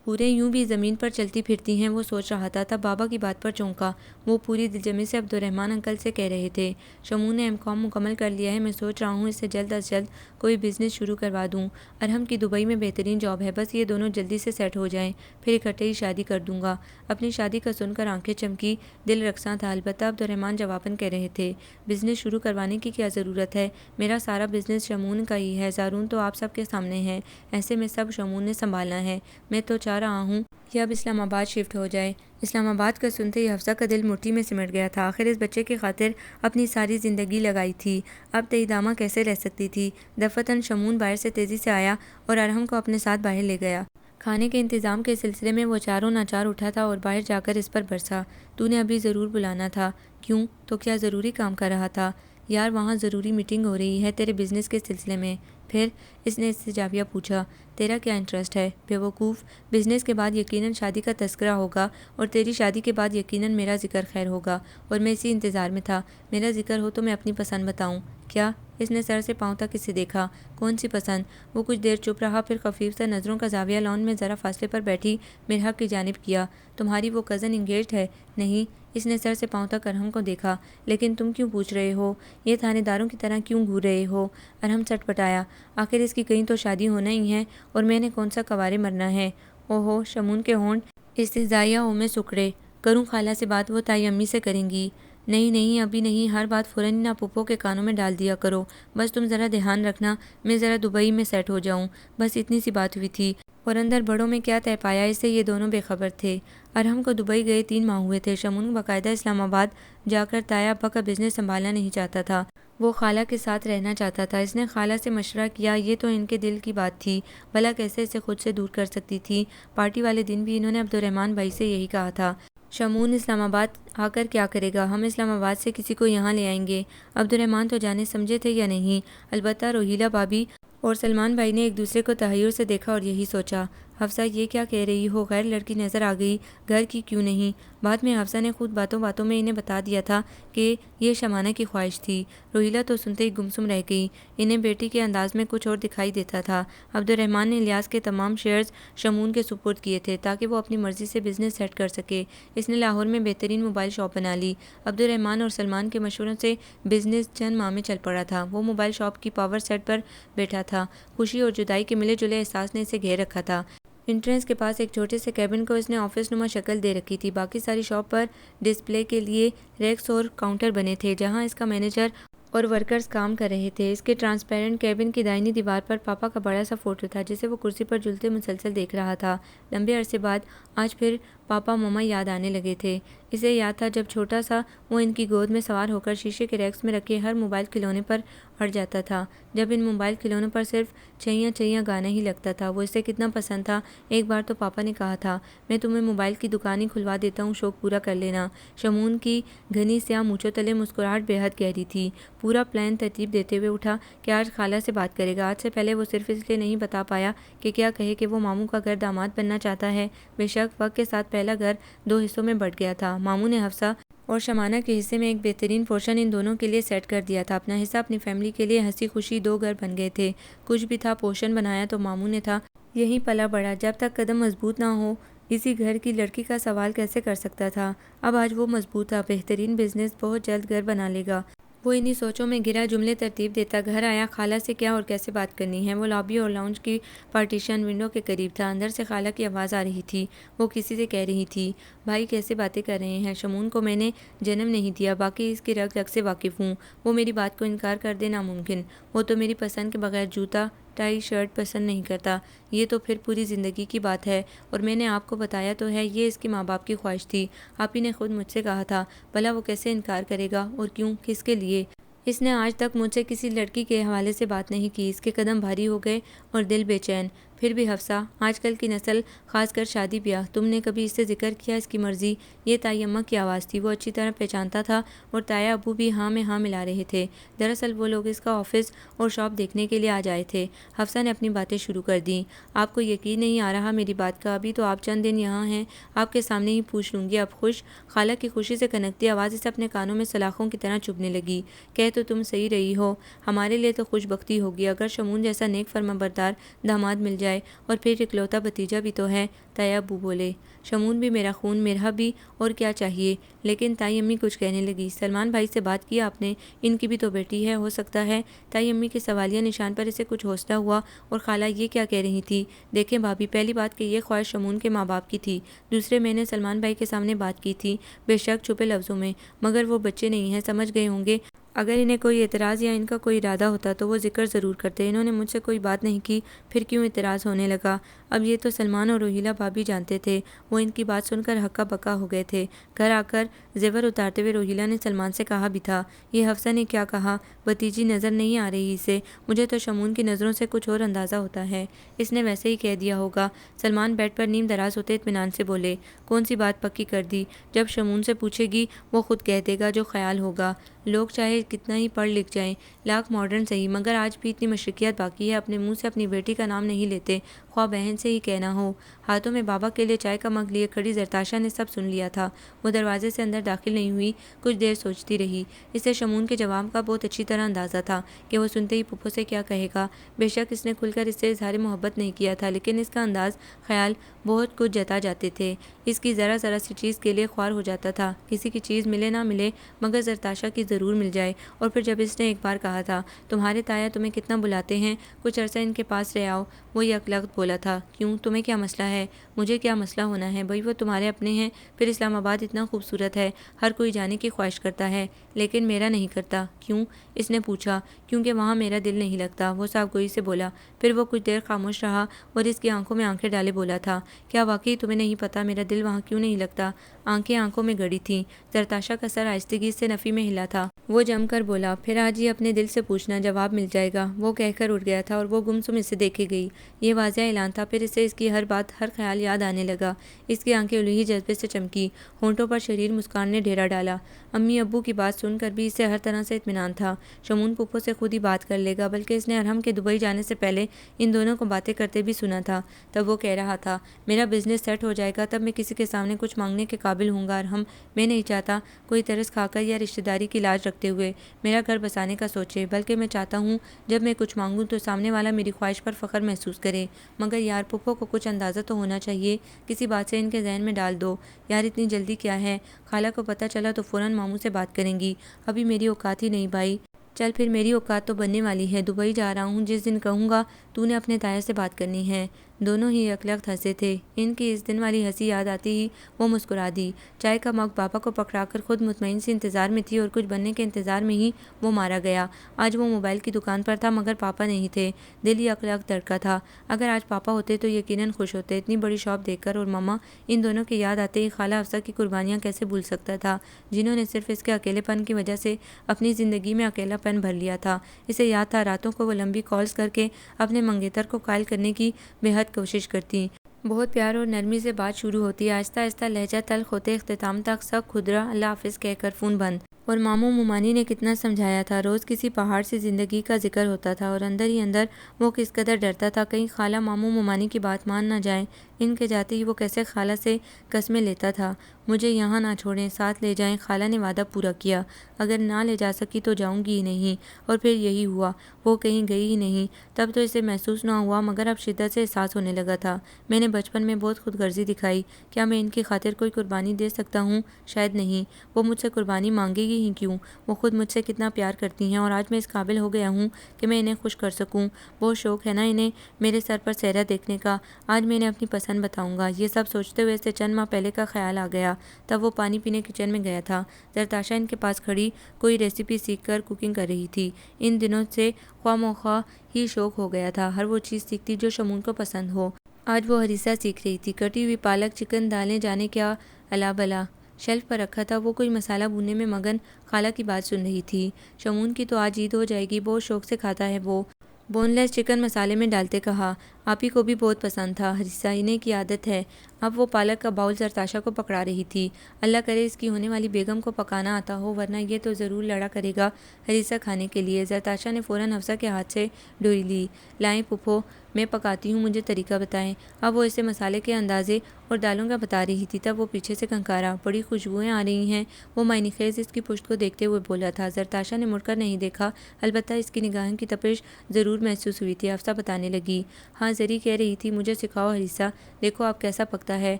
پورے یوں بھی زمین پر چلتی پھرتی ہیں، وہ سوچ رہا تھا۔ تب بابا کی بات پر چونکا۔ وہ پوری دلجمی سے عبدالرحمن انکل سے کہہ رہے تھے، شمون نے ایم.کام مکمل کر لیا ہے، میں سوچ رہا ہوں اس سے جلد از جلد کوئی بزنس شروع کروا دوں۔ ارحم کی دبئی میں بہترین جاب ہے، بس یہ دونوں جلدی سے سیٹ ہو جائیں، پھر اکٹھے ہی شادی کر دوں گا۔ اپنی شادی کا سن کر آنکھیں چمکی، دل رقصاں تھا۔ البتہ عبدالرحمن جواباً کہہ رہے تھے، بزنس شروع کروانے کی کیا ضرورت ہے، میرا سارا بزنس شمون کا ہی ہے، زارون تو آپ سب کے سامنے ہے، ایسے میں سب شمون نے سنبھالنا ہے۔ میں تو چاہ رہا ہوں کہ اب اسلام آباد شفٹ ہو جائے۔ اسلام آباد کا سنتے ہی حفصہ کا دل مٹھی میں سمٹ گیا تھا۔ آخر اس بچے کی خاطر اپنی ساری زندگی لگائی تھی، اب تہیدامہ کیسے رہ سکتی تھی۔ دفتراً شمون باہر سے تیزی سے آیا اور ارحم کو اپنے ساتھ باہر لے گیا۔ کھانے کے انتظام کے سلسلے میں وہ چاروں ناچار اٹھا تھا اور باہر جا کر اس پر برسا، تو نے ابھی ضرور بلانا تھا۔ کیوں؟ تو کیا ضروری کام کر رہا تھا؟ یار وہاں ضروری میٹنگ ہو رہی ہے تیرے بزنس کے سلسلے میں۔ پھر؟ اس نے اس سے جاویہ پوچھا، تیرا کیا انٹرسٹ ہے؟ بیوقوف، بزنس کے بعد یقیناً شادی کا تذکرہ ہوگا، اور تیری شادی کے بعد یقیناً میرا ذکر خیر ہوگا، اور میں اسی انتظار میں تھا۔ میرا ذکر ہو تو میں اپنی پسند بتاؤں؟ کیا؟ اس نے سر سے پاؤں تک اسے دیکھا۔ کون سی پسند؟ وہ کچھ دیر چپ رہا، پھر خفیف سا نظروں کا زاویہ لان میں ذرا فاصلے پر بیٹھی مرحا کی جانب کیا۔ تمہاری وہ کزن انگیجڈ ہے؟ نہیں۔ اس نے سر سے پاؤں تک ارحم کو دیکھا۔ لیکن تم کیوں پوچھ رہے ہو؟ یہ تھانے داروں کی طرح کیوں گھور رہے ہو؟ ارحم سٹ پٹایا، آخر اس کی کہیں تو شادی ہونا ہی ہے، اور میں نے کون سا کوارے مرنا ہے؟ اوہو، شمون کے ہونٹ استہزائیہ او میں سکڑے۔ کروں خالہ سے بات؟ وہ تائی امی سے کریں گی۔ نہیں نہیں، ابھی نہیں، ہر بات فوراً نہ پھپھو کے کانوں میں ڈال دیا کرو، بس تم ذرا دھیان رکھنا میں ذرا دبئی میں سیٹ ہو جاؤں، بس اتنی سی بات ہوئی تھی۔ اور اندر بڑوں میں کیا طے پایا، اس سے یہ دونوں بے خبر تھے۔ ارحم کو دبئی گئے 3 ماہ ہوئے تھے۔ شمون باقاعدہ اسلام آباد جا کر تایا ابا کا بزنس سنبھالنا نہیں چاہتا تھا، وہ خالہ کے ساتھ رہنا چاہتا تھا۔ اس نے خالہ سے مشورہ کیا، یہ تو ان کے دل کی بات تھی، بھلا کیسے اسے خود سے دور کر سکتی تھی۔ پارٹی والے دن بھی انہوں نے عبدالرحمن بھائی سے یہی کہا تھا، شمون اسلام آباد آ کر کیا کرے گا، ہم اسلام آباد سے کسی کو یہاں لے آئیں گے۔ عبدالرحمن تو جانے سمجھے تھے یا نہیں؟ البتہ روہیلہ بھابھی اور سلمان بھائی نے ایک دوسرے کو تحیر سے دیکھا اور یہی سوچا، حفصہ یہ کیا کہہ رہی ہو؟ غیر لڑکی نظر آ گئی، گھر کی کیوں نہیں؟ بعد میں حفصہ نے خود باتوں باتوں میں انہیں بتا دیا تھا کہ یہ شمانہ کی خواہش تھی۔ روحیلہ تو سنتے ہی گمسم رہ گئی، انہیں بیٹی کے انداز میں کچھ اور دکھائی دیتا تھا۔ عبدالرحمن نے الیاس کے تمام شیئرز شمون کے سپرد کیے تھے تاکہ وہ اپنی مرضی سے بزنس سیٹ کر سکے۔ اس نے لاہور میں بہترین موبائل شاپ بنا لی۔ عبدالرحمن اور سلمان کے مشوروں سے بزنس چند ماہ میں چل پڑا تھا۔ وہ موبائل شاپ کی پاور سیٹ پر بیٹھا تھا، خوشی اور جدائی کے ملے جلے احساس نے اسے گھیر رکھا تھا۔ انٹرنس کے پاس ایک چھوٹے سے کیبن کو اس نے آفس نما شکل دے رکھی تھی، باقی ساری شاپ پر ڈسپلے کے لیے ریکس اور کاؤنٹر بنے تھے جہاں اس کا مینیجر اور ورکرز کام کر رہے تھے۔ اس کے ٹرانسپیرنٹ کیبن کی دائنی دیوار پر پاپا کا بڑا سا فوٹو تھا جسے وہ کرسی پر جھولتے مسلسل دیکھ رہا تھا۔ لمبے عرصے بعد آج پھر پاپا مما یاد آنے لگے تھے۔ اسے یاد تھا جب چھوٹا سا وہ ان کی گود میں سوار ہو کر شیشے کے ریکس میں رکھے ہر موبائل کھلونے پر اڑ جاتا تھا، جب ان موبائل کھلونوں پر صرف چیاں چیاں گانا ہی لگتا تھا۔ وہ اسے کتنا پسند تھا۔ ایک بار تو پاپا نے کہا تھا، میں تمہیں موبائل کی دکان ہی کھلوا دیتا ہوں، شوق پورا کر لینا۔ شمون کی گھنی سیاہ مونچھوں تلے مسکراہٹ بے حد گہری تھی۔ پورا پلان ترتیب دیتے ہوئے اٹھا کہ آج خالہ سے بات کرے گا۔ آج سے پہلے وہ صرف اس لیے نہیں بتا پایا کہ کیا کہے کہ وہ ماموں کا گھر داماد بننا چاہتا ہے۔ بے شک وقت کے ساتھ پہلا گھر دو حصوں میں بٹ گیا تھا۔ ماموں نے حفصہ اور شمانہ کے حصے میں ایک بہترین پورشن ان دونوں کے لیے سیٹ کر دیا تھا۔ اپنا حصہ اپنی فیملی کے لیے ہنسی خوشی دو گھر بن گئے تھے۔ کچھ بھی تھا پورشن بنایا تو ماموں نے تھا، یہیں پلا بڑا۔ جب تک قدم مضبوط نہ ہو اسی گھر کی لڑکی کا سوال کیسے کر سکتا تھا؟ اب آج وہ مضبوط تھا، بہترین بزنس، بہت جلد گھر بنا لے گا۔ وہ انہی سوچوں میں گرا، جملے ترتیب دیتا گھر آیا۔ خالہ سے کیا اور کیسے بات کرنی ہے؟ وہ لابی اور لاؤنج کی پارٹیشن ونڈو کے قریب تھا۔ اندر سے خالہ کی آواز آ رہی تھی، وہ کسی سے کہہ رہی تھی، بھائی کیسے باتیں کر رہے ہیں؟ شمون کو میں نے جنم نہیں دیا، باقی اس کی رگ رگ سے واقف ہوں۔ وہ میری بات کو انکار کر دے ناممکن۔ وہ تو میری پسند کے بغیر جوتا ٹائی شرٹ پسند نہیں کرتا۔ یہ تو پھر پوری زندگی کی بات ہے، اور میں نے آپ کو بتایا تو ہے یہ اس کے ماں باپ کی خواہش تھی۔ آپ ہی نے خود مجھ سے کہا تھا، بھلا وہ کیسے انکار کرے گا؟ اور کیوں؟ کس کے لیے؟ اس نے آج تک مجھ سے کسی لڑکی کے حوالے سے بات نہیں کی۔ اس کے قدم بھاری ہو گئے اور دل بے چین۔ پھر بھی حفصہ، آج کل کی نسل، خاص کر شادی بیاہ، تم نے کبھی اس سے ذکر کیا اس کی مرضی؟ یہ تائی اماں کی آواز تھی۔ وہ اچھی طرح پہچانتا تھا اور تایا ابو بھی ہاں میں ہاں ملا رہے تھے۔ دراصل وہ لوگ اس کا آفس اور شاپ دیکھنے کے لیے آ جائے تھے۔ حفصہ نے اپنی باتیں شروع کر دیں۔ آپ کو یقین نہیں آ رہا میری بات کا؟ ابھی تو آپ چند دن یہاں ہیں، آپ کے سامنے ہی پوچھ لوں گی۔ اب خوش؟ خالہ کی خوشی سے کنکتی آواز اسے اپنے کانوں میں سلاخوں کی طرح چبھنے لگی۔ کہہ تو تم صحیح رہی ہو، ہمارے لیے تو خوش بختی ہوگی اگر شمون جیسا نیک فرمانبردار داماد مل جائے، اور پھر اکلوتا بھتیجا بھی تو ہے۔ تایا ابو بولے، شمون بھی میرا خون، میرا بھی، اور کیا چاہیے؟ لیکن تائی امی کچھ کہنے لگی۔ سلمان بھائی سے بات کی آپ نے؟ ان کی بھی تو بیٹی ہے، ہو سکتا ہے؟ تائی امی کے سوالیہ نشان پر اسے کچھ حوصلہ ہوا۔ اور خالہ یہ کیا کہہ رہی تھی؟ دیکھیں بھابھی، پہلی بات کہ یہ خواہش شمون کے ماں باپ کی تھی، دوسرے میں نے سلمان بھائی کے سامنے بات کی تھی، بے شک چھپے لفظوں میں، مگر وہ بچے نہیں ہیں، سمجھ گئے ہوں گے۔ اگر انہیں کوئی اعتراض یا ان کا کوئی ارادہ ہوتا تو وہ ذکر ضرور کرتے۔ انہوں نے مجھ سے کوئی بات نہیں کی، پھر کیوں اعتراض ہونے لگا؟ اب یہ تو سلمان اور روحیلہ بھابھی جانتے تھے۔ وہ ان کی بات سن کر ہکا بکا ہو گئے تھے۔ گھر آ کر زیور اتارتے ہوئے روحیلہ نے سلمان سے کہا بھی تھا، یہ حفصہ نے کیا کہا؟ بھتیجی نظر نہیں آ رہی اسے؟ مجھے تو شمون کی نظروں سے کچھ اور اندازہ ہوتا ہے، اس نے ویسے ہی کہہ دیا ہوگا۔ سلمان بیڈ پر نیم دراز ہوتے اطمینان سے بولے، کون سی بات پکی کر دی؟ جب شمون سے پوچھے گی وہ خود کہہ دے گا جو خیال ہوگا۔ لوگ چاہے کتنا ہی پڑھ لکھ جائیں، لاکھ ماڈرن صحیح، مگر آج بھی اتنی مشرقیت باقی ہے، اپنے منہ سے اپنی بیٹی کا نام نہیں لیتے، خواہ بہن سے ہی کہنا ہو۔ ہاتھوں میں بابا کے لیے چائے کا مگ لیے کھڑی زرتاشا نے سب سن لیا تھا۔ وہ دروازے سے اندر داخل نہیں ہوئی، کچھ دیر سوچتی رہی۔ اسے شمون کے جواب کا بہت اچھی طرح اندازہ تھا کہ وہ سنتے ہی پھپھو سے کیا کہے گا۔ بے شک اس نے کھل کر اس سے اظہار محبت نہیں کیا تھا، لیکن اس کا انداز، خیال بہت کچھ جتا جاتے تھے۔ اس کی ذرا ذرا سی چیز کے لیے خوار ہو جاتا تھا، کسی کی چیز ملے نہ ملے مگر زرتاشا کی ضرور مل جائے۔ اور پھر جب اس نے ایک بار کہا تھا، تمہارے تایا تمہیں کتنا بلاتے ہیں، کچھ عرصہ ان کے پاس رہ آؤ، وہ یک لغت بولا تھا، کیوں؟ تمہیں کیا مسئلہ ہے؟ مجھے کیا مسئلہ ہونا ہے بھائی؟ وہ تمہارے اپنے ہیں، پھر اسلام آباد اتنا خوبصورت ہے، ہر کوئی جانے کی خواہش کرتا ہے، لیکن میرا نہیں کرتا۔ کیوں؟ اس نے پوچھا۔ کیونکہ وہاں میرا دل نہیں لگتا، وہ صاف گوئی سے بولا۔ پھر وہ کچھ دیر خاموش رہا اور اس کی آنکھوں میں آنکھیں ڈالے بولا تھا، کیا واقعی تمہیں نہیں پتا میرا دل وہاں کیوں نہیں لگتا؟ آنکھیں آنکھوں میں گڑی تھیں۔ زرتاشا کا سر آہستگی سے نفی میں ہلا تھا۔ وہ جم کر بولا، پھر آج ہی اپنے دل سے پوچھنا، جواب مل جائے گا۔ وہ کہہ کر اٹھ گیا تھا اور وہ گمسم اسے دیکھے گئی۔ یہ واضح اعلان تھا، پھر اسے اس کی ہر بات، ہر خیال یاد آنے لگا۔ اس کی آنکھیں الوہی جذبے سے چمکی، ہونٹوں پر شریر مسکان نے ڈیرا ڈالا۔ امی ابو کی بات سن کر بھی اسے ہر طرح سے اطمینان تھا۔ شمون پھپھو سے خود ہی بات کر لے گا، بلکہ اس نے ارحم کے دبئی جانے سے پہلے ان دونوں کو باتیں کرتے بھی سنا تھا۔ تب وہ کہہ رہا تھا، میرا بزنس سیٹ ہو جائے گا تب میں کسی کے سامنے کچھ مانگنے کے قابل ہوں گا ارحم۔ میں نہیں چاہتا کوئی ترس کھا کر یا رشتہ داری کی لاج رکھتے ہوئے میرا گھر بسانے کا سوچے، بلکہ میں چاہتا ہوں جب میں کچھ مانگوں تو سامنے والا میری خواہش پر فخر محسوس کرے۔ مگر یار پھپھو کو کچھ اندازہ تو ہونا چاہیے، کسی بات سے ان کے ذہن میں ڈال دو۔ یار اتنی جلدی کیا ہے؟ خالہ کو پتہ چلا تو فوراً ماموں سے بات کریں گی۔ ابھی میری اوقات ہی نہیں بھائی۔ چل پھر میری اوقات تو بننے والی ہے، دبئی جا رہا ہوں، جس دن کہوں گا تو نے اپنے تایا سے بات کرنی ہے۔ دونوں ہی یک لخت ہنسے تھے۔ ان کی اس دن والی ہنسی یاد آتی ہی وہ مسکرا دی۔ چائے کا مگ پاپا کو پکڑا کر خود مطمئن سی انتظار میں تھی اور کچھ بننے کے انتظار میں ہی وہ مارا گیا۔ آج وہ موبائل کی دکان پر تھا مگر پاپا نہیں تھے۔ دل یک لخت دھڑکا تھا۔ اگر آج پاپا ہوتے تو یقیناً خوش ہوتے۔ اتنی بڑی شاپ دیکھ کر اور ماما ان دونوں کی یاد آتے ہی خالہ حفصہ کی قربانیاں کیسے بھول سکتا تھا، جنہوں نے صرف اس کے اکیلے پن کی وجہ سے اپنی زندگی میں اکیلا پن بھر لیا تھا۔ اسے یاد تھا راتوں کو وہ لمبی کالز کر کے اپنے منگیتر کو قائل کرنے کی بے حد کوشش کرتی۔ بہت پیار اور نرمی سے بات شروع ہوتی، آہستہ آہستہ لہجہ تلخ ہوتے، اختتام تک سب خدرا اللہ حافظ کہہ کر فون بند۔ اور ماموں ممانی نے کتنا سمجھایا تھا۔ روز کسی پہاڑ سی زندگی کا ذکر ہوتا تھا اور اندر ہی اندر وہ کس قدر ڈرتا تھا کہیں خالہ ماموں ممانی کی بات مان نہ جائیں۔ ان کے جاتے ہی وہ کیسے خالہ سے قسمیں لیتا تھا، مجھے یہاں نہ چھوڑیں، ساتھ لے جائیں۔ خالہ نے وعدہ پورا کیا، اگر نہ لے جا سکی تو جاؤں گی ہی نہیں۔ اور پھر یہی ہوا، وہ کہیں گئی ہی نہیں۔ تب تو اسے محسوس نہ ہوا مگر اب شدت سے احساس ہونے لگا تھا۔ میں نے بچپن میں بہت خود غرضی دکھائی، کیا میں ان کی خاطر کوئی قربانی دے سکتا ہوں؟ شاید نہیں۔ وہ مجھ سے قربانی مانگے گی ہی کیوں؟ وہ خود مجھ سے کتنا پیار کرتی ہیں اور آج میں اس قابل ہو گیا ہوں کہ میں انہیں خوش کر سکوں۔ بہت شوق ہے نا انہیں میرے سر پر سہرا دیکھنے کا، آج میں انہیں اپنی پسند بتاؤں گا۔ یہ سب سوچتے ہوئے اسے چند ماہ پہلے کا خیال آ گیا۔ تب وہ پانی پینے کچن میں گیا تھا۔ زرتاشا ان کے پاس کھڑی کوئی ریسیپی سیکھ کر کوکنگ کر رہی تھی۔ ان دنوں سے خواہ مخواہ ہی شوق ہو گیا تھا، ہر وہ چیز سیکھتی جو شمون کو پسند ہو۔ آج وہ ہریسہ سیکھ رہی تھی، کٹی ہوئی پالک، چکن، دالیں، جانے کیا الا بلا شیلف پر رکھا تھا۔ وہ کوئی مسالہ بھوننے میں مگن خالہ کی بات سن رہی تھی۔ شمون کی تو آج عید ہو جائے گی، بہت شوق سے کھاتا ہے وہ۔ بون لیس چکن مسالے میں ڈالتے کہا، آپی کو بھی بہت پسند تھا ہریسہ، انہیں کی عادت ہے۔ اب وہ پالک کا باؤل زرتاشا کو پکڑا رہی تھی۔ اللہ کرے اس کی ہونے والی بیگم کو پکانا آتا ہو، ورنہ یہ تو ضرور لڑا کرے گا ہریسہ کھانے کے لیے۔ زرتاشا نے فوراً حفصہ کے ہاتھ سے ڈوری لی۔ لائیں پھپھو، میں پکاتی ہوں، مجھے طریقہ بتائیں۔ اب وہ اسے مسالے کے اندازے اور دالوں کا بتا رہی تھی، تب وہ پیچھے سے کنکارا، بڑی خوشبوئیں آ رہی ہیں۔ وہ معنی خیز اس کی پشت کو دیکھتے ہوئے بولا تھا۔ زرتاشا نے مڑ کر نہیں دیکھا، البتہ اس کی نگاہوں کی تپش ضرور محسوس ہوئی تھی۔ حفصہ بتانے لگی، ہاں زری کہہ رہی تھی مجھے سکھاؤ ہریسہ، دیکھو آپ کیسا پکتا ہے۔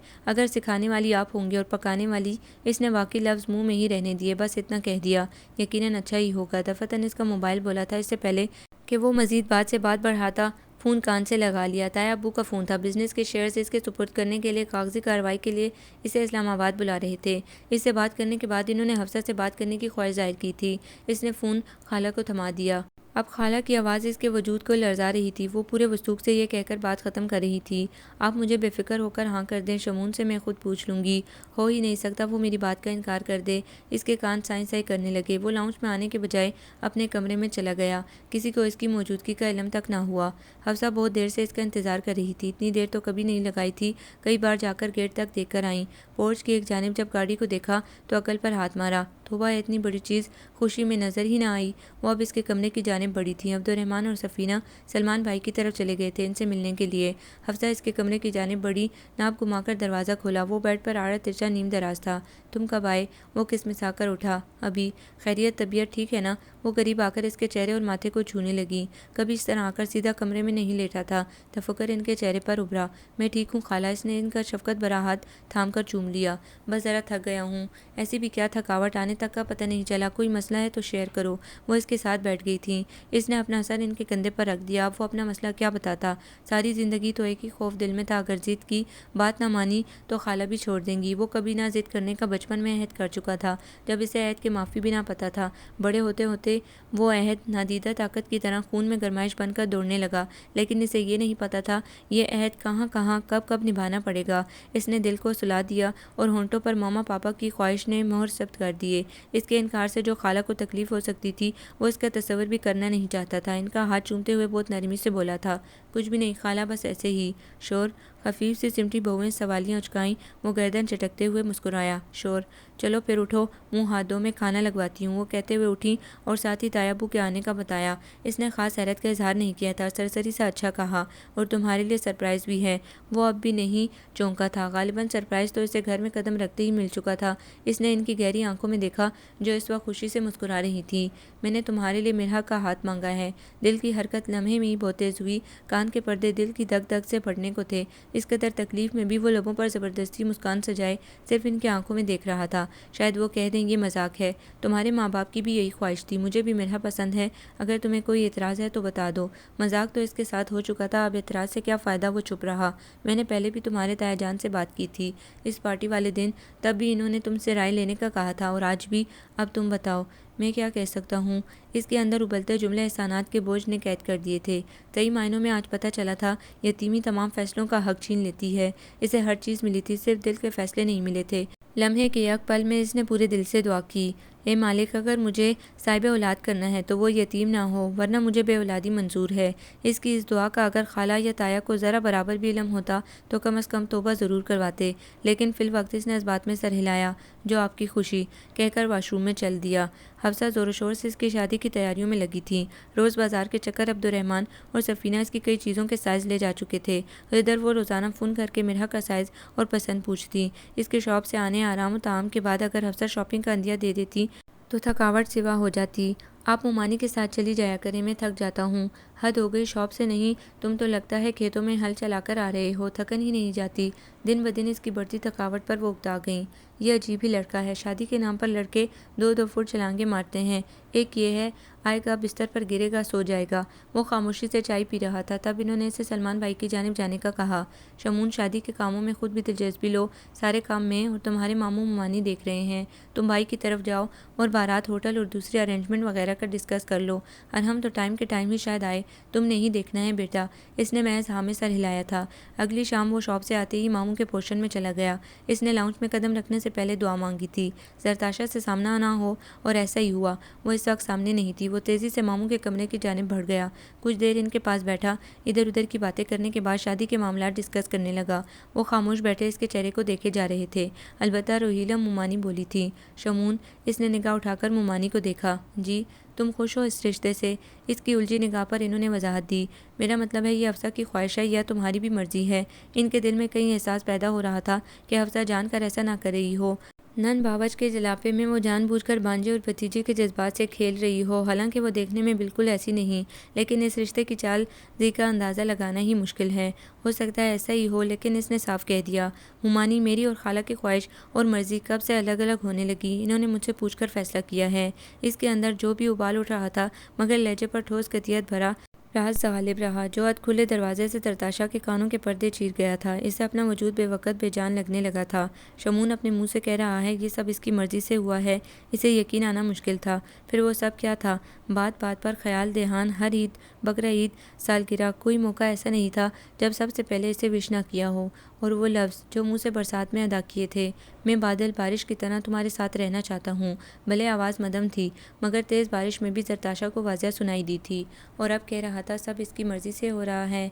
اگر سکھانے والی آپ ہوں گے اور پکانے والی، اس نے واقعی لفظ منہ میں ہی رہنے دیے، بس اتنا کہہ دیا، یقیناً اچھا ہی ہوگا۔ دفعتاً اس کا موبائل بولا تھا، اس سے پہلے کہ وہ مزید بات سے بات بڑھاتا فون کان سے لگا لیا۔ تایا ابو کا فون تھا، بزنس کے شیئرز اس کے سپرد کرنے کے لیے کاغذی کارروائی کے لیے اسے اسلام آباد بلا رہے تھے۔ اس سے بات کرنے کے بعد انہوں نے حفصہ سے بات کرنے کی خواہش ظاہر کی تھی۔ اس نے فون خالہ کو تھما دیا۔ اب خالہ کی آواز اس کے وجود کو لرزا رہی تھی۔ وہ پورے وثوق سے یہ کہہ کر بات ختم کر رہی تھی، آپ مجھے بے فکر ہو کر ہاں کر دیں، شمون سے میں خود پوچھ لوں گی۔ ہو ہی نہیں سکتا وہ میری بات کا انکار کر دے۔ اس کے کان سائیں سائیں کرنے لگے۔ وہ لاؤنج میں آنے کے بجائے اپنے کمرے میں چلا گیا، کسی کو اس کی موجودگی کا علم تک نہ ہوا۔ حفصہ بہت دیر سے اس کا انتظار کر رہی تھی، اتنی دیر تو کبھی نہیں لگائی تھی، کئی بار جا کر گیٹ تک دیکھ کر آئیں۔ پورچ کی ایک جانب جب گاڑی کو دیکھا تو عقل پر ہاتھ مارا، توبہ ہے اتنی بڑی چیز خوشی میں نظر ہی نہ آئی۔ وہ اب اس کے کمرے کی جانب بڑھی تھیں۔ عبدالرحمن اور سفینہ سلمان بھائی کی طرف چلے گئے تھے ان سے ملنے کے لیے۔ حفصہ اس کے کمرے کی جانب بڑھی، ناپ گھما کر دروازہ کھولا۔ وہ بیڈ پر آڑا ترچا نیم دراز تھا۔ تم کب آئے؟ وہ کسمسا کر اٹھا، ابھی۔ خیریت، طبیعت ٹھیک ہے نا؟ وہ قریب آ کر اس کے چہرے اور ماتھے کو چھونے لگی۔ کبھی اس طرح آ کر سیدھا کمرے میں نہیں لیٹا تھا۔ تفکر ان کے چہرے پر ابھرا۔ میں ٹھیک ہوں خالہ، اس نے ان کا شفقت بھرا ہاتھ تھام کر چوم لیا، بس ذرا تھک گیا ہوں۔ ایسی بھی کیا تھکاوٹ، آنے تک کا پتہ نہیں چلا، کوئی مسئلہ ہے تو شیئر کرو۔ وہ اس کے ساتھ بیٹھ گئی تھیں۔ اس نے اپنا سر ان کے کندھے پر رکھ دیا۔ اب وہ اپنا مسئلہ کیا بتاتا؟ ساری زندگی تو ایک ہی خوف دل میں تھا، اگر ضد کی بات نہ مانی تو خالہ بھی چھوڑ دیں گی۔ وہ کبھی نہ ضد کرنے کا بچپن میں عہد کر چکا تھا، جب اسے عہد کے معافی بھی نہ پتا تھا۔ بڑے ہوتے ہوتے وہ عہد نادیدہ طاقت کی طرح خون میں گرمائش بن کر دوڑنے لگا، لیکن اسے یہ نہیں پتا تھا یہ عہد کہاں کہاں کب کب نبھانا پڑے گا۔ اس نے دل کو سلا دیا اور ہونٹوں پر ماما پاپا کی خواہش نے مہر ثبت کر دیے۔ اس کے انکار سے جو خالہ کو تکلیف ہو سکتی تھی وہ اس کا تصور بھی کرنا نہیں چاہتا تھا۔ ان کا ہاتھ چومتے ہوئے بہت نرمی سے بولا تھا، کچھ بھی نہیں خالہ، بس ایسے ہی۔ شور خفیف سی سمٹی بہویں سوالیاں اچکائیں۔ وہ گردن چٹکتے ہوئے مسکرایا۔ شور چلو پھر اٹھو، منہ ہاتھ دو، میں کھانا لگواتی ہوں۔ وہ کہتے ہوئے اٹھی اور ساتھ ہی تایا ابو کے آنے کا بتایا۔ اس نے خاص حیرت کا اظہار نہیں کیا تھا، سرسری سا اچھا کہا، اور تمہارے لیے سرپرائز بھی ہے۔ وہ اب بھی نہیں چونکا تھا، غالباً سرپرائز تو اسے گھر میں قدم رکھتے ہی مل چکا تھا۔ اس نے ان کی گہری آنکھوں میں دیکھا جو اس وقت خوشی سے مسکرا رہی تھی۔ میں نے تمہارے لیے مرحا کا ہاتھ مانگا ہے۔ دل کی حرکت لمحے میں ہی بہت تیز ہوئی، کان کے پردے دل کی دھک دھک سے پھٹنے کو تھے۔ اس قدر تکلیف میں بھی وہ لبوں پر زبردستی مسکان سجائے صرف ان کی آنکھوں میں دیکھ رہا تھا۔ شاید وہ کہہ دیں یہ مذاق ہے، تمہارے ماں باپ کی بھی یہی خواہش تھی، مجھے بھی مرحا پسند ہے، اگر تمہیں کوئی اعتراض ہے تو بتا دو۔ مذاق تو اس کے ساتھ ہو چکا تھا، اب اعتراض سے کیا فائدہ، وہ چپ رہا۔ میں نے پہلے بھی تمہارے تایا جان سے بات کی تھی اس پارٹی والے دن، تب بھی انہوں نے تم سے رائے لینے کا کہا تھا، اور آج بھی۔ اب تم بتاؤ میں کیا کہہ سکتا ہوں؟ اس کے اندر ابلتے جملے احسانات کے بوجھ نے قید کر دیے تھے۔ کئی معنوں میں آج پتہ چلا تھا یتیمی تمام فیصلوں کا حق چھین لیتی ہے۔ اسے ہر چیز ملی تھی، صرف دل کے فیصلے نہیں ملے تھے۔ لمحے کے یک پل میں اس نے پورے دل سے دعا کی، اے مالک، اگر مجھے صاحب اولاد کرنا ہے تو وہ یتیم نہ ہو، ورنہ مجھے بے اولادی منظور ہے۔ اس کی اس دعا کا اگر خالہ یا تایا کو ذرا برابر بھی علم ہوتا تو کم از کم توبہ ضرور کرواتے، لیکن فی الوقت اس نے اس بات میں سر ہلایا جو آپ کی خوشی کہہ کر واش روم میں چل دیا۔ حفصہ زور و شور سے اس کی شادی کی تیاریوں میں لگی تھی۔ روز بازار کے چکر عبد الرحمن اور سفینہ اس کی کئی چیزوں کے سائز لے جا چکے تھے، اور ادھر وہ روزانہ فون کر کے مرحا کا سائز اور پسند پوچھتی۔ اس کے شاپ سے آنے، آرام و طعام کے بعد اگر حفصہ شاپنگ کا عندیہ دے دیتی تو تھکاوٹ سوا ہو جاتی۔ آپ مومانی کے ساتھ چلی جایا کریں، میں تھک جاتا ہوں۔ حد ہو گئی، شاپ سے نہیں، تم تو لگتا ہے کھیتوں میں ہل چلا کر آ رہے ہو، تھکن ہی نہیں جاتی۔ دن بدن اس کی بڑھتی تھکاوٹ پر وہ اکتا گئیں۔ یہ عجیب ہی لڑکا ہے، شادی کے نام پر لڑکے 2-2 فٹ چھلانگیں مارتے ہیں۔ ایک یہ ہے، آئے گا بستر پر گرے گا سو جائے گا۔ وہ خاموشی سے چائے پی رہا تھا، تب انہوں نے اسے سلمان بھائی کی جانب جانے کا کہا۔ شمون، شادی کے کاموں میں خود بھی دلچسپی لو، سارے کام میں اور تمہارے ماموں ممانی دیکھ رہے ہیں، تم بھائی کی طرف جاؤ اور بارات، ہوٹل اور دوسری ارینجمنٹ وغیرہ کا ڈسکس کر لو، اور ہم تو ٹائم کے ٹائم ہی شاید آئے، تم نے ہی دیکھنا ہے بیٹا۔ اس نے محض ہاں میں سر ہلایا تھا۔ اگلی شام وہ شاپ سے آتے ہی ماموں کے پورشن میں چلا گیا۔ اس نے لاؤنج میں قدم رکھنے سے پہلے دعا مانگی تھی زرتاشا سے سامنا نہ ہو، اور ایسا ہی ہوا۔ وہ اس وقت سامنے نہیں تھی۔ وہ تیزی سے ماموں کے کمرے کی جانب بڑھ گیا، کچھ دیر ان کے پاس بیٹھا، ادھر ادھر کی باتیں کرنے کے بعد شادی کے معاملات ڈسکس کرنے لگا۔ وہ خاموش بیٹھے اس کے چہرے کو دیکھے جا رہے تھے۔ البتہ روہیلہ مومانی بولی تھی۔ شمون، اس نے نگاہ اٹھا کر مومانی کو دیکھا۔ جی، تم خوش ہو اس رشتے سے؟ اس کی الجھی نگاہ پر انہوں نے وضاحت دی، میرا مطلب ہے یہ حفصہ کی خواہش ہے یا تمہاری بھی مرضی ہے؟ ان کے دل میں کئی احساس پیدا ہو رہا تھا کہ حفصہ جان کر ایسا نہ کر رہی ہو، نن باوچ کے جلاپے میں وہ جان بوجھ کر بانجے اور بھتیجے کے جذبات سے کھیل رہی ہو، حالانکہ وہ دیکھنے میں بالکل ایسی نہیں، لیکن اس رشتے کی چال زی کا اندازہ لگانا ہی مشکل ہے۔ ہو سکتا ہے ایسا ہی ہو، لیکن اس نے صاف کہہ دیا، مومانی، میری اور خالہ کی خواہش اور مرضی کب سے الگ الگ ہونے لگی، انہوں نے مجھ سے پوچھ کر فیصلہ کیا ہے۔ اس کے اندر جو بھی ابال اٹھ رہا تھا، مگر لہجے پر ٹھوس قطعیت بھرا راز غالب رہا، جو اد کھلے دروازے سے زرتاشا کے کانوں کے پردے چیر گیا تھا۔ اسے اپنا وجود بے وقت بے جان لگنے لگا تھا۔ شمون اپنے منہ سے کہہ رہا ہے یہ سب اس کی مرضی سے ہوا ہے، اسے یقین آنا مشکل تھا۔ پھر وہ سب کیا تھا؟ بات بات پر خیال دہان، ہر عید، بقرعید، سالگرہ، کوئی موقع ایسا نہیں تھا جب سب سے پہلے اسے وش نہ کیا ہو، اور وہ لفظ جو منہ سے برسات میں ادا کیے تھے، میں بادل بارش کی طرح تمہارے ساتھ رہنا چاہتا ہوں۔ بھلے آواز مدھم تھی، مگر تیز بارش میں بھی زرتاشا کو واضح سنائی دی تھی، اور اب کہہ رہا تھا سب اس کی مرضی سے ہو رہا ہے۔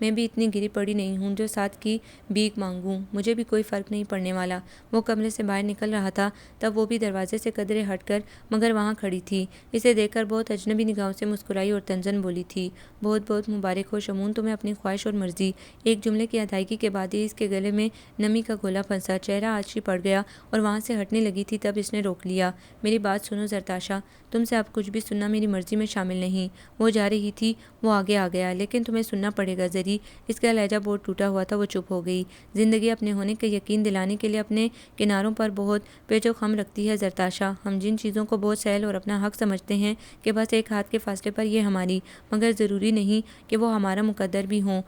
میں بھی اتنی گری پڑی نہیں ہوں جو ساتھ کی بھیک مانگوں، مجھے بھی کوئی فرق نہیں پڑنے والا۔ وہ کمرے سے باہر نکل رہا تھا، تب وہ بھی دروازے سے قدرے ہٹ کر مگر وہاں کھڑی تھی۔ اسے دیکھ کر بہت اجنبی نگاہوں سے مسکرائی اور تنزن بولی تھی، بہت بہت مبارک ہو شمون تمہیں اپنی خواہش اور مرضی۔ ایک جملے کی ادائیگی کے بعد ہی اس کے گلے میں نمی کا گولا پھنسا، چہرہ آچی پڑ گیا اور وہاں سے ہٹنے لگی تھی، تب اس نے روک لیا۔ میری بات سنو زرتاشا، تم سے اب کچھ بھی سننا میری مرضی میں شامل نہیں۔ وہ جا رہی تھی، وہ آگے آ گیا، لیکن تمہیں سننا پڑے گا زری۔ اس کا لہجہ بہت ٹوٹا ہوا تھا، وہ چپ ہو گئی۔ زندگی اپنے ہونے کا یقین دلانے کے لیے اپنے کناروں پر بہت پیچ و خم رکھتی ہے زرتاشا۔ ہم جن چیزوں کو بہت سہل اور اپنا حق سمجھتے ہیں کہ بس ایک ہاتھ کے فاصلے پر یہ ہماری، مگر ضروری نہیں کہ وہ ہمارا مقدر بھی ہوں۔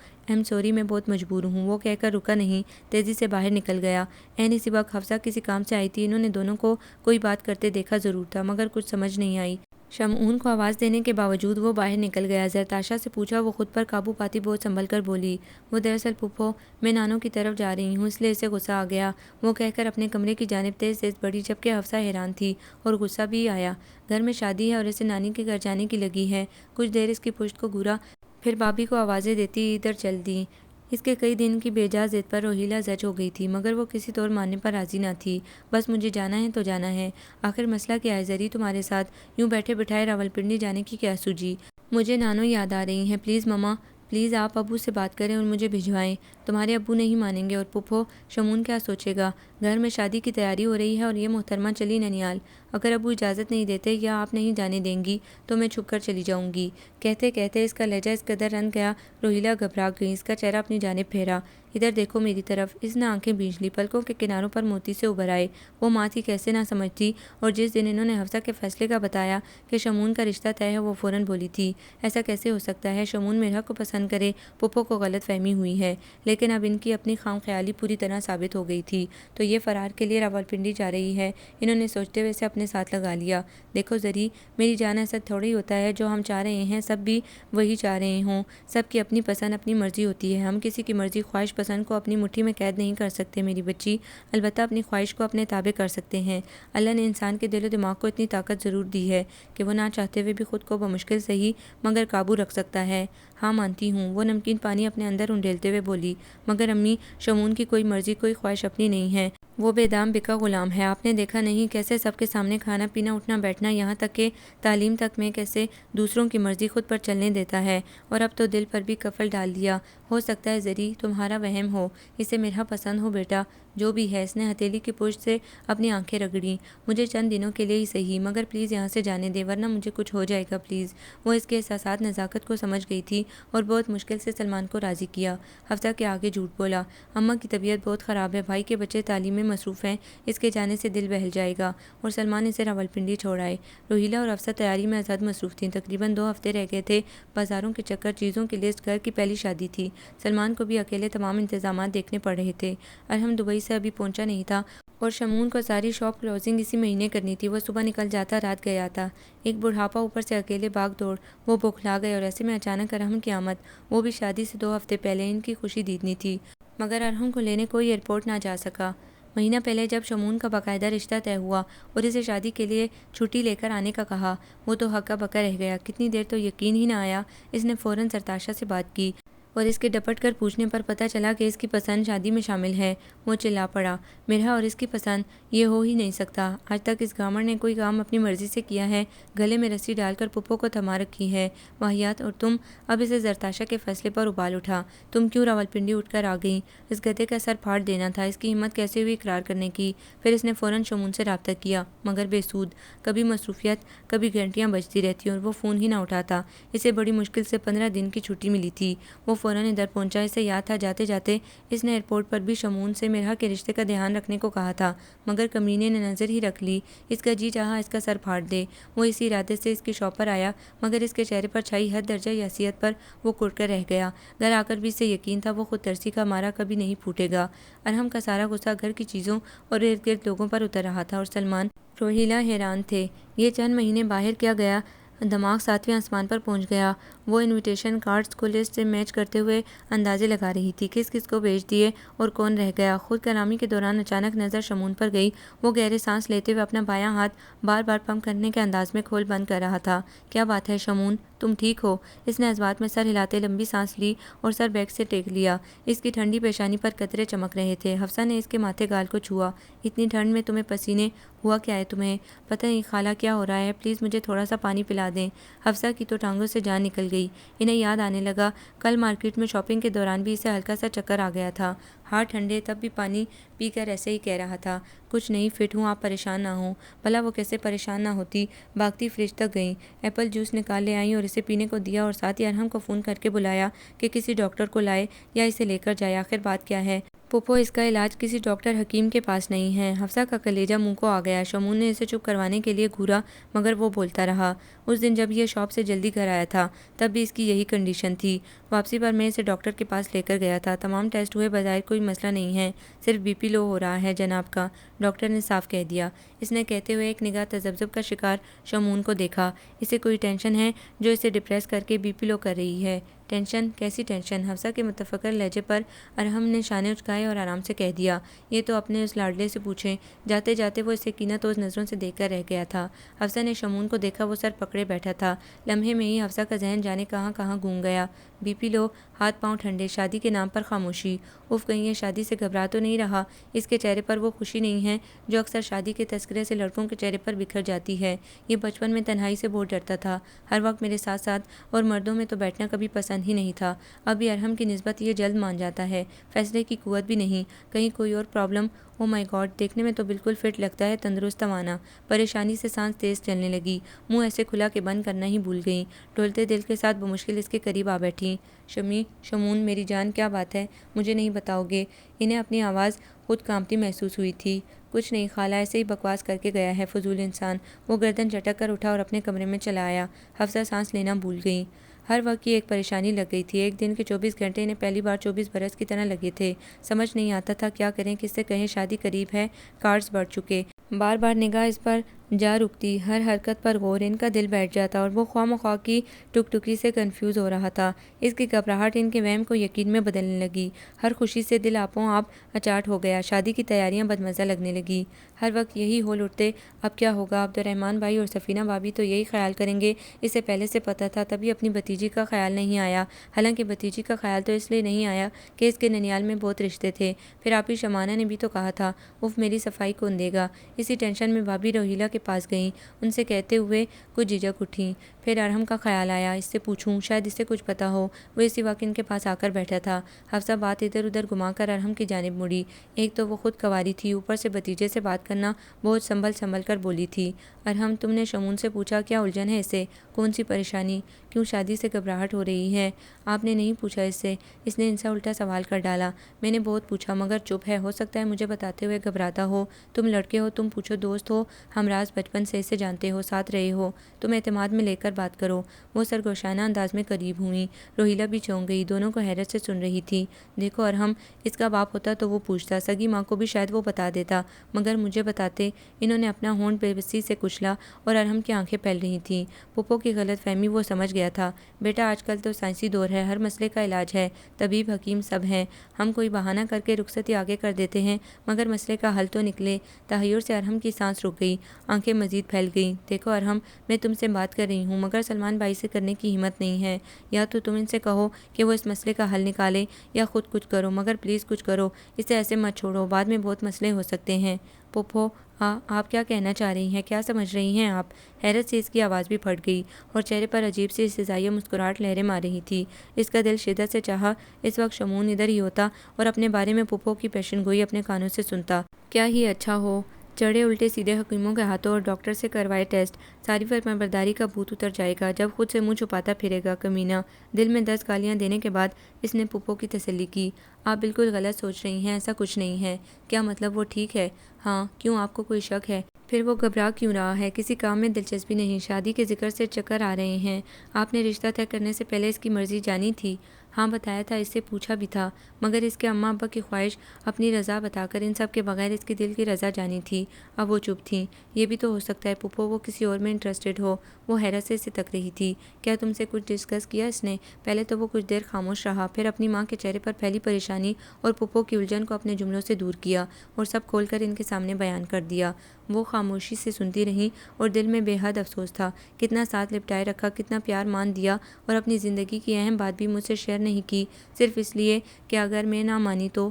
سوری، میں بہت مجبور ہوں، وہ کہہ کر رکا نہیں، تیزی سے باہر نکل گیا۔ اسی وقت حفصہ کسی کام سے آئی تھی۔ انہوں نے دونوں کو کوئی بات کرتے دیکھا ضرور تھا، مگر کچھ سمجھ نہیں آئی۔ شمعون کو آواز دینے کے باوجود وہ باہر نکل گیا۔ زرتاشا سے پوچھا، وہ خود پر قابو پاتی بہت سنبھل کر بولی، وہ دراصل پھپھو، میں نانو کی طرف جا رہی ہوں، اس لیے اسے غصہ آ گیا، وہ کہہ کر اپنے کمرے کی جانب تیز تیز بڑھی، جبکہ حفصہ حیران تھی اور غصہ بھی آیا۔ گھر میں شادی ہے اور اسے نانی کے گھر جانے کی لگی ہے۔ کچھ دیر اس کی پشت کو گھورا، پھر بھابھی کو آوازیں دیتی ادھر چل دی۔ اس کے کئی دن کی بے جا ضد پر روہیلہ زچ ہو گئی تھی، مگر وہ کسی طور ماننے پر راضی نہ تھی۔ بس مجھے جانا ہے تو جانا ہے، آخر مسئلہ کیا ہے زری؟ تمہارے ساتھ یوں بیٹھے بٹھائے راولپنڈی جانے کی کیا سوجی؟ مجھے نانو یاد آ رہی ہیں، پلیز مما، پلیز آپ ابو سے بات کریں اور مجھے بھجوائیں۔ تمہارے ابو نہیں مانیں گے، اور پھپھو شمعون کیا سوچے گا؟ گھر میں شادی کی تیاری ہو رہی ہے اور یہ محترمہ چلی ننیال۔ اگر ابو اجازت نہیں دیتے یا آپ نہیں جانے دیں گی تو میں چھپ کر چلی جاؤں گی۔ کہتے کہتے اس کا لہجہ اس قدر رن گیا، روہیلہ گھبرا گئی، اس کا چہرہ اپنی جانب پھیرا۔ ادھر دیکھو میری طرف۔ اس نے آنکھیں بھینچ لی، پلکوں کے کناروں پر موتی سے ابھر آئے۔ وہ ماں تھی، کیسے نہ سمجھتی، اور جس دن انہوں نے حفصہ کے فیصلے کا بتایا کہ شمعون کا رشتہ طے ہے، وہ فوراً بولی تھی، ایسا کیسے ہو سکتا ہے، شمعون میرا کو پسند کرے؟ پھپھو کو غلط فہمی ہوئی ہے، لیکن اب ان کی اپنی خام خیالی پوری طرح ثابت ہو گئی تھی۔ تو یہ فرار کے لیے راولپنڈی جا رہی ہے؟ انہوں نے سوچتے ہوئے اسے اپنے ساتھ لگا لیا۔ دیکھو زری، میری جان، ایسا تھوڑی ہوتا ہے جو ہم چاہ رہے ہیں سب بھی وہی چاہ رہے ہوں۔ سب کی اپنی پسند اپنی مرضی ہوتی ہے، ہم کسی کی مرضی خواہش پسند کو اپنی مٹھی میں قید نہیں کر سکتے میری بچی، البتہ اپنی خواہش کو اپنے تابع کر سکتے ہیں۔ اللہ نے انسان کے دل و دماغ کو اتنی طاقت ضرور دی ہے کہ وہ نہ چاہتے ہوئے بھی خود کو بمشکل صحیح مگر قابو رکھ سکتا ہے۔ ہاں مانتی ہوں، وہ نمکین پانی اپنے اندر انڈیلتے ہوئے بولی، مگر امی، شمعون کی کوئی مرضی کوئی خواہش اپنی نہیں ہے، وہ بے دام بکا غلام ہے۔ آپ نے دیکھا نہیں کیسے سب کے سامنے کھانا پینا اٹھنا بیٹھنا یہاں تک کہ تعلیم تک میں کیسے دوسروں کی مرضی خود پر چلنے دیتا ہے، اور اب تو دل پر بھی قفل ڈال دیا۔ ہو سکتا ہے زری تمہارا وہم ہو، اسے میرا پسند ہو بیٹا، جو بھی ہے۔ اس نے ہتھیلی کی پشت سے اپنی آنکھیں رگڑیں، مجھے چند دنوں کے لیے ہی صحیح، مگر پلیز یہاں سے جانے دے، ورنہ مجھے کچھ ہو جائے گا پلیز۔ وہ اس کے احساسات نزاکت کو سمجھ گئی تھی اور بہت مشکل سے سلمان کو راضی کیا۔ حفصہ کے آگے جھوٹ بولا، اماں کی طبیعت بہت خراب ہے، بھائی کے بچے تعلیم میں مصروف ہیں، اس کے جانے سے دل بہل جائے گا، اور سلمان اسے راولپنڈی چھوڑ آئے۔ روہیلہ اور حفصہ تیاری میں ازحد مصروف تھیں، تقریباً 2 ہفتے رہ گئے تھے، بازاروں کے چکر، چیزوں کی لسٹ، گھر کی پہلی شادی تھی، سلمان کو بھی اکیلے تمام انتظامات دیکھنے پڑ رہے تھے۔ ارحم دبئی سے ابھی پہنچا نہیں تھا اور شمعون کو ساری شاپ کلوزنگ اسی مہینے کرنی تھی۔ وہ صبح نکل جاتا، رات گیا آتا، ایک بڑھاپا، اوپر سے اکیلے بھاگ دوڑ، وہ بوکھلا گئے، اور ایسے میں اچانک ارحم کی آمد، وہ بھی شادی سے 2 ہفتے پہلے۔ ان کی خوشی دیدنی تھی، مگر ارحم کو لینے کوئی ایئرپورٹ نہ جا سکا۔ مہینہ پہلے جب شمعون کا باقاعدہ رشتہ طے ہوا اور اسے شادی کے لیے چھٹی لے کر آنے کا کہا، وہ تو ہکا بکا رہ گیا، کتنی دیر تو یقین ہی نہ آیا۔ اس نے فوراً زرتاشا سے بات کی، اور اس کے ڈپٹ کر پوچھنے پر پتہ چلا کہ اس کی پسند شادی میں شامل ہے۔ وہ چلا پڑا، میرا اور اس کی پسند، یہ ہو ہی نہیں سکتا، آج تک اس گامر نے کوئی کام اپنی مرضی سے کیا ہے، گلے میں رسی ڈال کر پھپھو کو تھما رکھی ہے، واہیات، اور تم؟ اب اسے زرتاشا کے فیصلے پر ابال اٹھا، تم کیوں راولپنڈی اٹھ کر آ گئیں؟ اس گدھے کا سر پھاڑ دینا تھا، اس کی ہمت کیسے ہوئی اقرار کرنے کی؟ پھر اس نے فوراً شمعون سے رابطہ کیا، مگر بے سود، کبھی مصروفیت، کبھی گھنٹیاں بجتی رہتی اور وہ فون ہی نہ اٹھاتا۔ اسے بڑی مشکل سے 15 دن کی چھٹی ملی تھی، وہ فوراً ادھر پہنچا۔ اسے یاد تھا جاتے جاتے اس نے ایئرپورٹ پر بھی شمعون سے مرحا کے رشتے کا دھیان رکھنے کو کہا تھا، مگر کمینے نے نظر ہی رکھ لی۔ اس کا جی چاہا اس کا سر پھاڑ دے۔ وہ اسی ارادے سے اس کی شاپ پر آیا، مگر اس کے چہرے پر چھائی حد درجہ یاسیت پر وہ کڑ کر رہ گیا۔ گھر آ کر بھی اسے یقین تھا وہ خود ترسی کا مارا کبھی نہیں پھوٹے گا۔ ارحم کا سارا غصہ گھر کی چیزوں اور ارد گرد لوگوں پر اتر رہا تھا، اور سلمان، روہیلہ حیران تھے۔ یہ چند مہینے باہر کیا گیا دماغ 7ویں آسمان پر پہنچ گیا۔ وہ انویٹیشن کارڈز کو لسٹ سے میچ کرتے ہوئے اندازے لگا رہی تھی، کس کس کو بھیج دیے اور کون رہ گیا۔ خود کلامی کے دوران اچانک نظر شمعون پر گئی، وہ گہرے سانس لیتے ہوئے اپنا بایاں ہاتھ بار بار پمپ کرنے کے انداز میں کھول بند کر رہا تھا۔ کیا بات ہے شمعون، تم ٹھیک ہو؟ اس نے عذبات میں سر ہلاتے لمبی سانس لی اور سر بیک سے ٹیک لیا۔ اس کی ٹھنڈی پیشانی پر قطرے چمک رہے تھے۔ حفصہ نے اس کے ماتھے گال کو چھوا، اتنی ٹھنڈ میں تمہیں پسینے، ہوا کیا ہے تمہیں؟ پتہ نہیں خالہ کیا ہو رہا ہے، پلیز مجھے تھوڑا سا پانی پلا دیں۔ حفصہ کی تو ٹانگوں سے جان نکل گئی۔ انہیں یاد آنے لگا کل مارکیٹ میں شاپنگ کے دوران بھی اسے ہلکا سا چکر آ گیا تھا۔ ہاتھ ٹھنڈے، تب بھی پانی پی کر ایسے ہی کہہ رہا تھا، کچھ نہیں، فٹ ہوں، آپ پریشان نہ ہوں۔ بھلا وہ کیسے پریشان نہ ہوتی؟ بھاگتی فریج تک گئیں، ایپل جوس نکال لے آئیں اور اسے پینے کو دیا اور ساتھ ہی ارحم کو فون کر کے بلایا کہ کسی ڈاکٹر کو لائے یا اسے لے کر جائے۔ آخر بات کیا ہے؟ پھوپھو، اس کا علاج کسی ڈاکٹر حکیم کے پاس نہیں ہے۔ حفصہ کا کلیجہ منہ کو آ گیا۔ شمون نے اسے چپ کروانے کے لیے گھورا مگر وہ بولتا رہا۔ اس دن جب یہ شاپ سے جلدی گھر آیا تھا تب بھی اس کی یہی کنڈیشن تھی۔ واپسی پر میں اسے ڈاکٹر کے پاس لے کر گیا تھا۔ تمام ٹیسٹ ہوئے، بظاہر کوئی مسئلہ نہیں ہے، صرف بی پی لو ہو رہا ہے جناب کا، ڈاکٹر نے صاف کہہ دیا۔ اس نے کہتے ہوئے ایک نگاہ تذبذب کا شکار شمون کو دیکھا۔ اسے کوئی ٹینشن ہے جو اسے ڈپریس کر کے بی پی لو کر رہی ہے؟ ٹینشن؟ کیسی ٹینشن؟ حفصہ کے متفکر لہجے پر ارحم نے شانے اچکائے اور آرام سے کہہ دیا، یہ تو اپنے اس لاڈلے سے پوچھیں۔ جاتے جاتے وہ اسے کینہ توز نظروں سے دیکھ کر رہ گیا تھا۔ حفصہ نے شمون کو دیکھا، وہ سر پکڑے بیٹھا تھا۔ لمحے میں ہی حفصہ کا ذہن جانے کہاں کہاں گھوم گیا۔ بی پی لو، ہاتھ پاؤں ٹھنڈے، شادی کے نام پر خاموشی۔ اف، کہیں یہ شادی سے گھبرا تو نہیں رہا؟ اس کے چہرے پر وہ خوشی نہیں ہے جو اکثر شادی کے تذکرے سے لڑکوں کے چہرے پر بکھر جاتی ہے۔ یہ بچپن میں تنہائی سے بہت ڈرتا تھا، ہر وقت میرے ساتھ ساتھ، اور مردوں میں تو بیٹھنا کبھی پسند ہی نہیں تھا۔ اب بھی ارحم کی نسبت یہ جلد مان جاتا ہے، فیصلے کی قوت بھی نہیں۔ کہیں کوئی اور پرابلم؟ او مائی گاڈ، دیکھنے میں تو بالکل فٹ لگتا ہے، تندرست توانا۔ پریشانی سے سانس تیز چلنے لگی، منہ ایسے کھلا کہ بند کرنا ہی بھول گئیں۔ ڈھولتے دل کے ساتھ بمشکل اس کے قریب آ بیٹھیں۔ شمی، شمون، میری جان، کیا بات ہے؟ مجھے نہیں بتاؤ گے؟ انہیں اپنی آواز خود کانپتی محسوس ہوئی تھی۔ کچھ نہیں خالہ، ایسے ہی بکواس کر کے گیا ہے، فضول انسان۔ وہ گردن جھٹک کر اٹھا اور اپنے کمرے میں چلا آیا۔ حفصہ سانس لینا بھول گئیں۔ ہر وقت کی ایک پریشانی لگ گئی تھی۔ ایک دن کے 24 گھنٹے انہیں پہلی بار 24 برس کی طرح لگے تھے۔ سمجھ نہیں آتا تھا کیا کریں، کس سے کہیں، شادی قریب ہے، کارڈز بڑھ چکے۔ بار بار نگاہ اس پر جا رکتی، ہر حرکت پر غور، ان کا دل بیٹھ جاتا اور وہ خواہ مخواہ کی ٹک ٹکی سے کنفیوز ہو رہا تھا۔ اس کی گھبراہٹ ان کے وہم کو یقین میں بدلنے لگی۔ ہر خوشی سے دل آپوں آپ اچاٹ ہو گیا۔ شادی کی تیاریاں بدمزہ لگنے لگی۔ ہر وقت یہی ہول اٹھتے، اب کیا ہوگا؟ عبد الرحمن بھائی اور سفینہ بھابھی تو یہی خیال کریں گے، اسے پہلے سے پتہ تھا، تبھی اپنی بھتیجی کا خیال نہیں آیا۔ حالانکہ بھتیجی کا خیال تو اس لیے نہیں آیا کہ اس کے ننیال میں بہت رشتے تھے۔ پھر آپی شمانہ نے بھی تو کہا تھا، اف، میری صفائی کون دے گا؟ اسی ٹینشن میں بھابھی روہیلہ کے پاس گئیں، ان سے کہتے ہوئے کچھ جھجک اٹھیں۔ پھر ارحم کا خیال آیا، اس سے پوچھوں، شاید اسے کچھ پتہ ہو۔ وہ اسی وقت ان کے پاس آ کر بیٹھا تھا۔ حفصہ بات ادھر ادھر گھما کر ارحم کی جانب مڑی۔ ایک تو وہ خود کنواری تھی، اوپر سے بھتیجے سے بات کرنا، بہت سنبھل کر بولی تھی، ارحم، تم نے شمون سے پوچھا کیا الجھن ہے اسے؟ کون سی پریشانی؟ کیوں شادی سے گھبراہٹ ہو رہی ہے؟ آپ نے نہیں پوچھا اس سے؟ اس نے ان سے الٹا سوال کر ڈالا۔ میں نے بہت پوچھا مگر چپ ہے، ہو سکتا ہے مجھے بتاتے ہوئے گھبراتا ہو۔ تم لڑکے ہو، تم پوچھو، دوست ہو، ہمراز، بچپن سے اسے جانتے ہو، ساتھ رہے ہو، تم اعتماد میں لے کر بات کرو۔ وہ سرگوشانہ انداز میں قریب ہوئیں۔ روہیلہ بھی چونک گئی، دونوں کو حیرت سے سن رہی تھی۔ دیکھو ارحم، اس کا باپ ہوتا تو وہ پوچھتا، سگی ماں کو بھی شاید وہ بتا دیتا، مگر مجھے بتاتے۔ انہوں نے اپنا ہونٹ بے بسی سے کچلا اور ارحم کی آنکھیں پھیل رہی تھیں۔ پھوپھو کی غلط فہمی وہ سمجھ گیا تھا۔ بیٹا، آج کل تو سائنسی دور ہے، ہر مسئلے کا علاج ہے، طبیب، حکیم سب ہیں۔ ہم کوئی بہانہ کر کے رخصتی آگے کر دیتے ہیں مگر مسئلے کا حل تو نکلے۔ تحیر سے ارحم کی سانس رک گئی، آنکھیں مزید پھیل گئیں۔ دیکھو ارحم، میں تم سے بات کر رہی ہوں مگر سلمان بھائی سے کرنے کی ہمت نہیں ہے۔ یا تو تم ان سے کہو کہ وہ اس مسئلے کا حل نکالے یا خود کچھ کرو، مگر پلیز کچھ کرو، اسے ایسے مت چھوڑو، بعد میں بہت مسئلے ہو سکتے ہیں۔ پھوپھو، آپ کیا کہنا چاہ رہی ہیں؟ کیا سمجھ رہی ہیں آپ؟ حیرت سے اس کی آواز بھی پھٹ گئی اور چہرے پر عجیب سی استحضائیہ مسکراہٹ لہریں مار رہی تھی۔ اس کا دل شدت سے چاہا اس وقت شمون ادھر ہی ہوتا اور اپنے بارے میں پھوپھو کی پیشن گوئی اپنے کانوں سے سنتا۔ کیا ہی اچھا ہو، چڑھے الٹے سیدھے حکیموں کے ہاتھوں اور ڈاکٹر سے کروائے ٹیسٹ، ساری فرما برداری کا بھوت اتر جائے گا جب خود سے منہ چھپاتا پھرے گا، کمینہ۔ دل میں 10 گالیاں دینے کے بعد اس نے پھوپھو کی تسلی کی۔ آپ بالکل غلط سوچ رہی ہیں، ایسا کچھ نہیں ہے۔ کیا مطلب وہ ٹھیک ہے؟ ہاں، کیوں، آپ کو کوئی شک ہے؟ پھر وہ گھبرا کیوں رہا ہے؟ کسی کام میں دلچسپی نہیں، شادی کے ذکر سے چکر آ رہے ہیں۔ آپ نے رشتہ طے کرنے سے پہلے اس کی مرضی جانی تھی؟ ہاں، بتایا تھا، اس سے پوچھا بھی تھا، مگر اس کے اماں ابا کی خواہش، اپنی رضا بتا کر ان سب کے بغیر اس کی دل کی رضا جانی تھی۔ اب وہ چپ تھیں۔ یہ بھی تو ہو سکتا ہے پھوپھو وہ کسی اور میں انٹرسٹڈ ہو۔ وہ حیرت سے اسے تک رہی تھی۔ کیا تم سے کچھ ڈسکس کیا اس نے؟ پہلے تو وہ کچھ دیر خاموش رہا، پھر اپنی ماں کے چہرے پر پھیلی پریشانی اور پھوپھو کی الجھن کو اپنے جملوں سے دور کیا اور سب کھول کر ان کے سامنے بیان کر دیا۔ وہ خاموشی سے سنتی رہیں اور دل میں بے حد افسوس تھا، کتنا ساتھ لپٹائے رکھا، کتنا پیار مان دیا اور اپنی زندگی کی اہم بات بھی مجھ سے شیئر نہیں کی، صرف اس لیے کہ اگر میں نہ مانی تو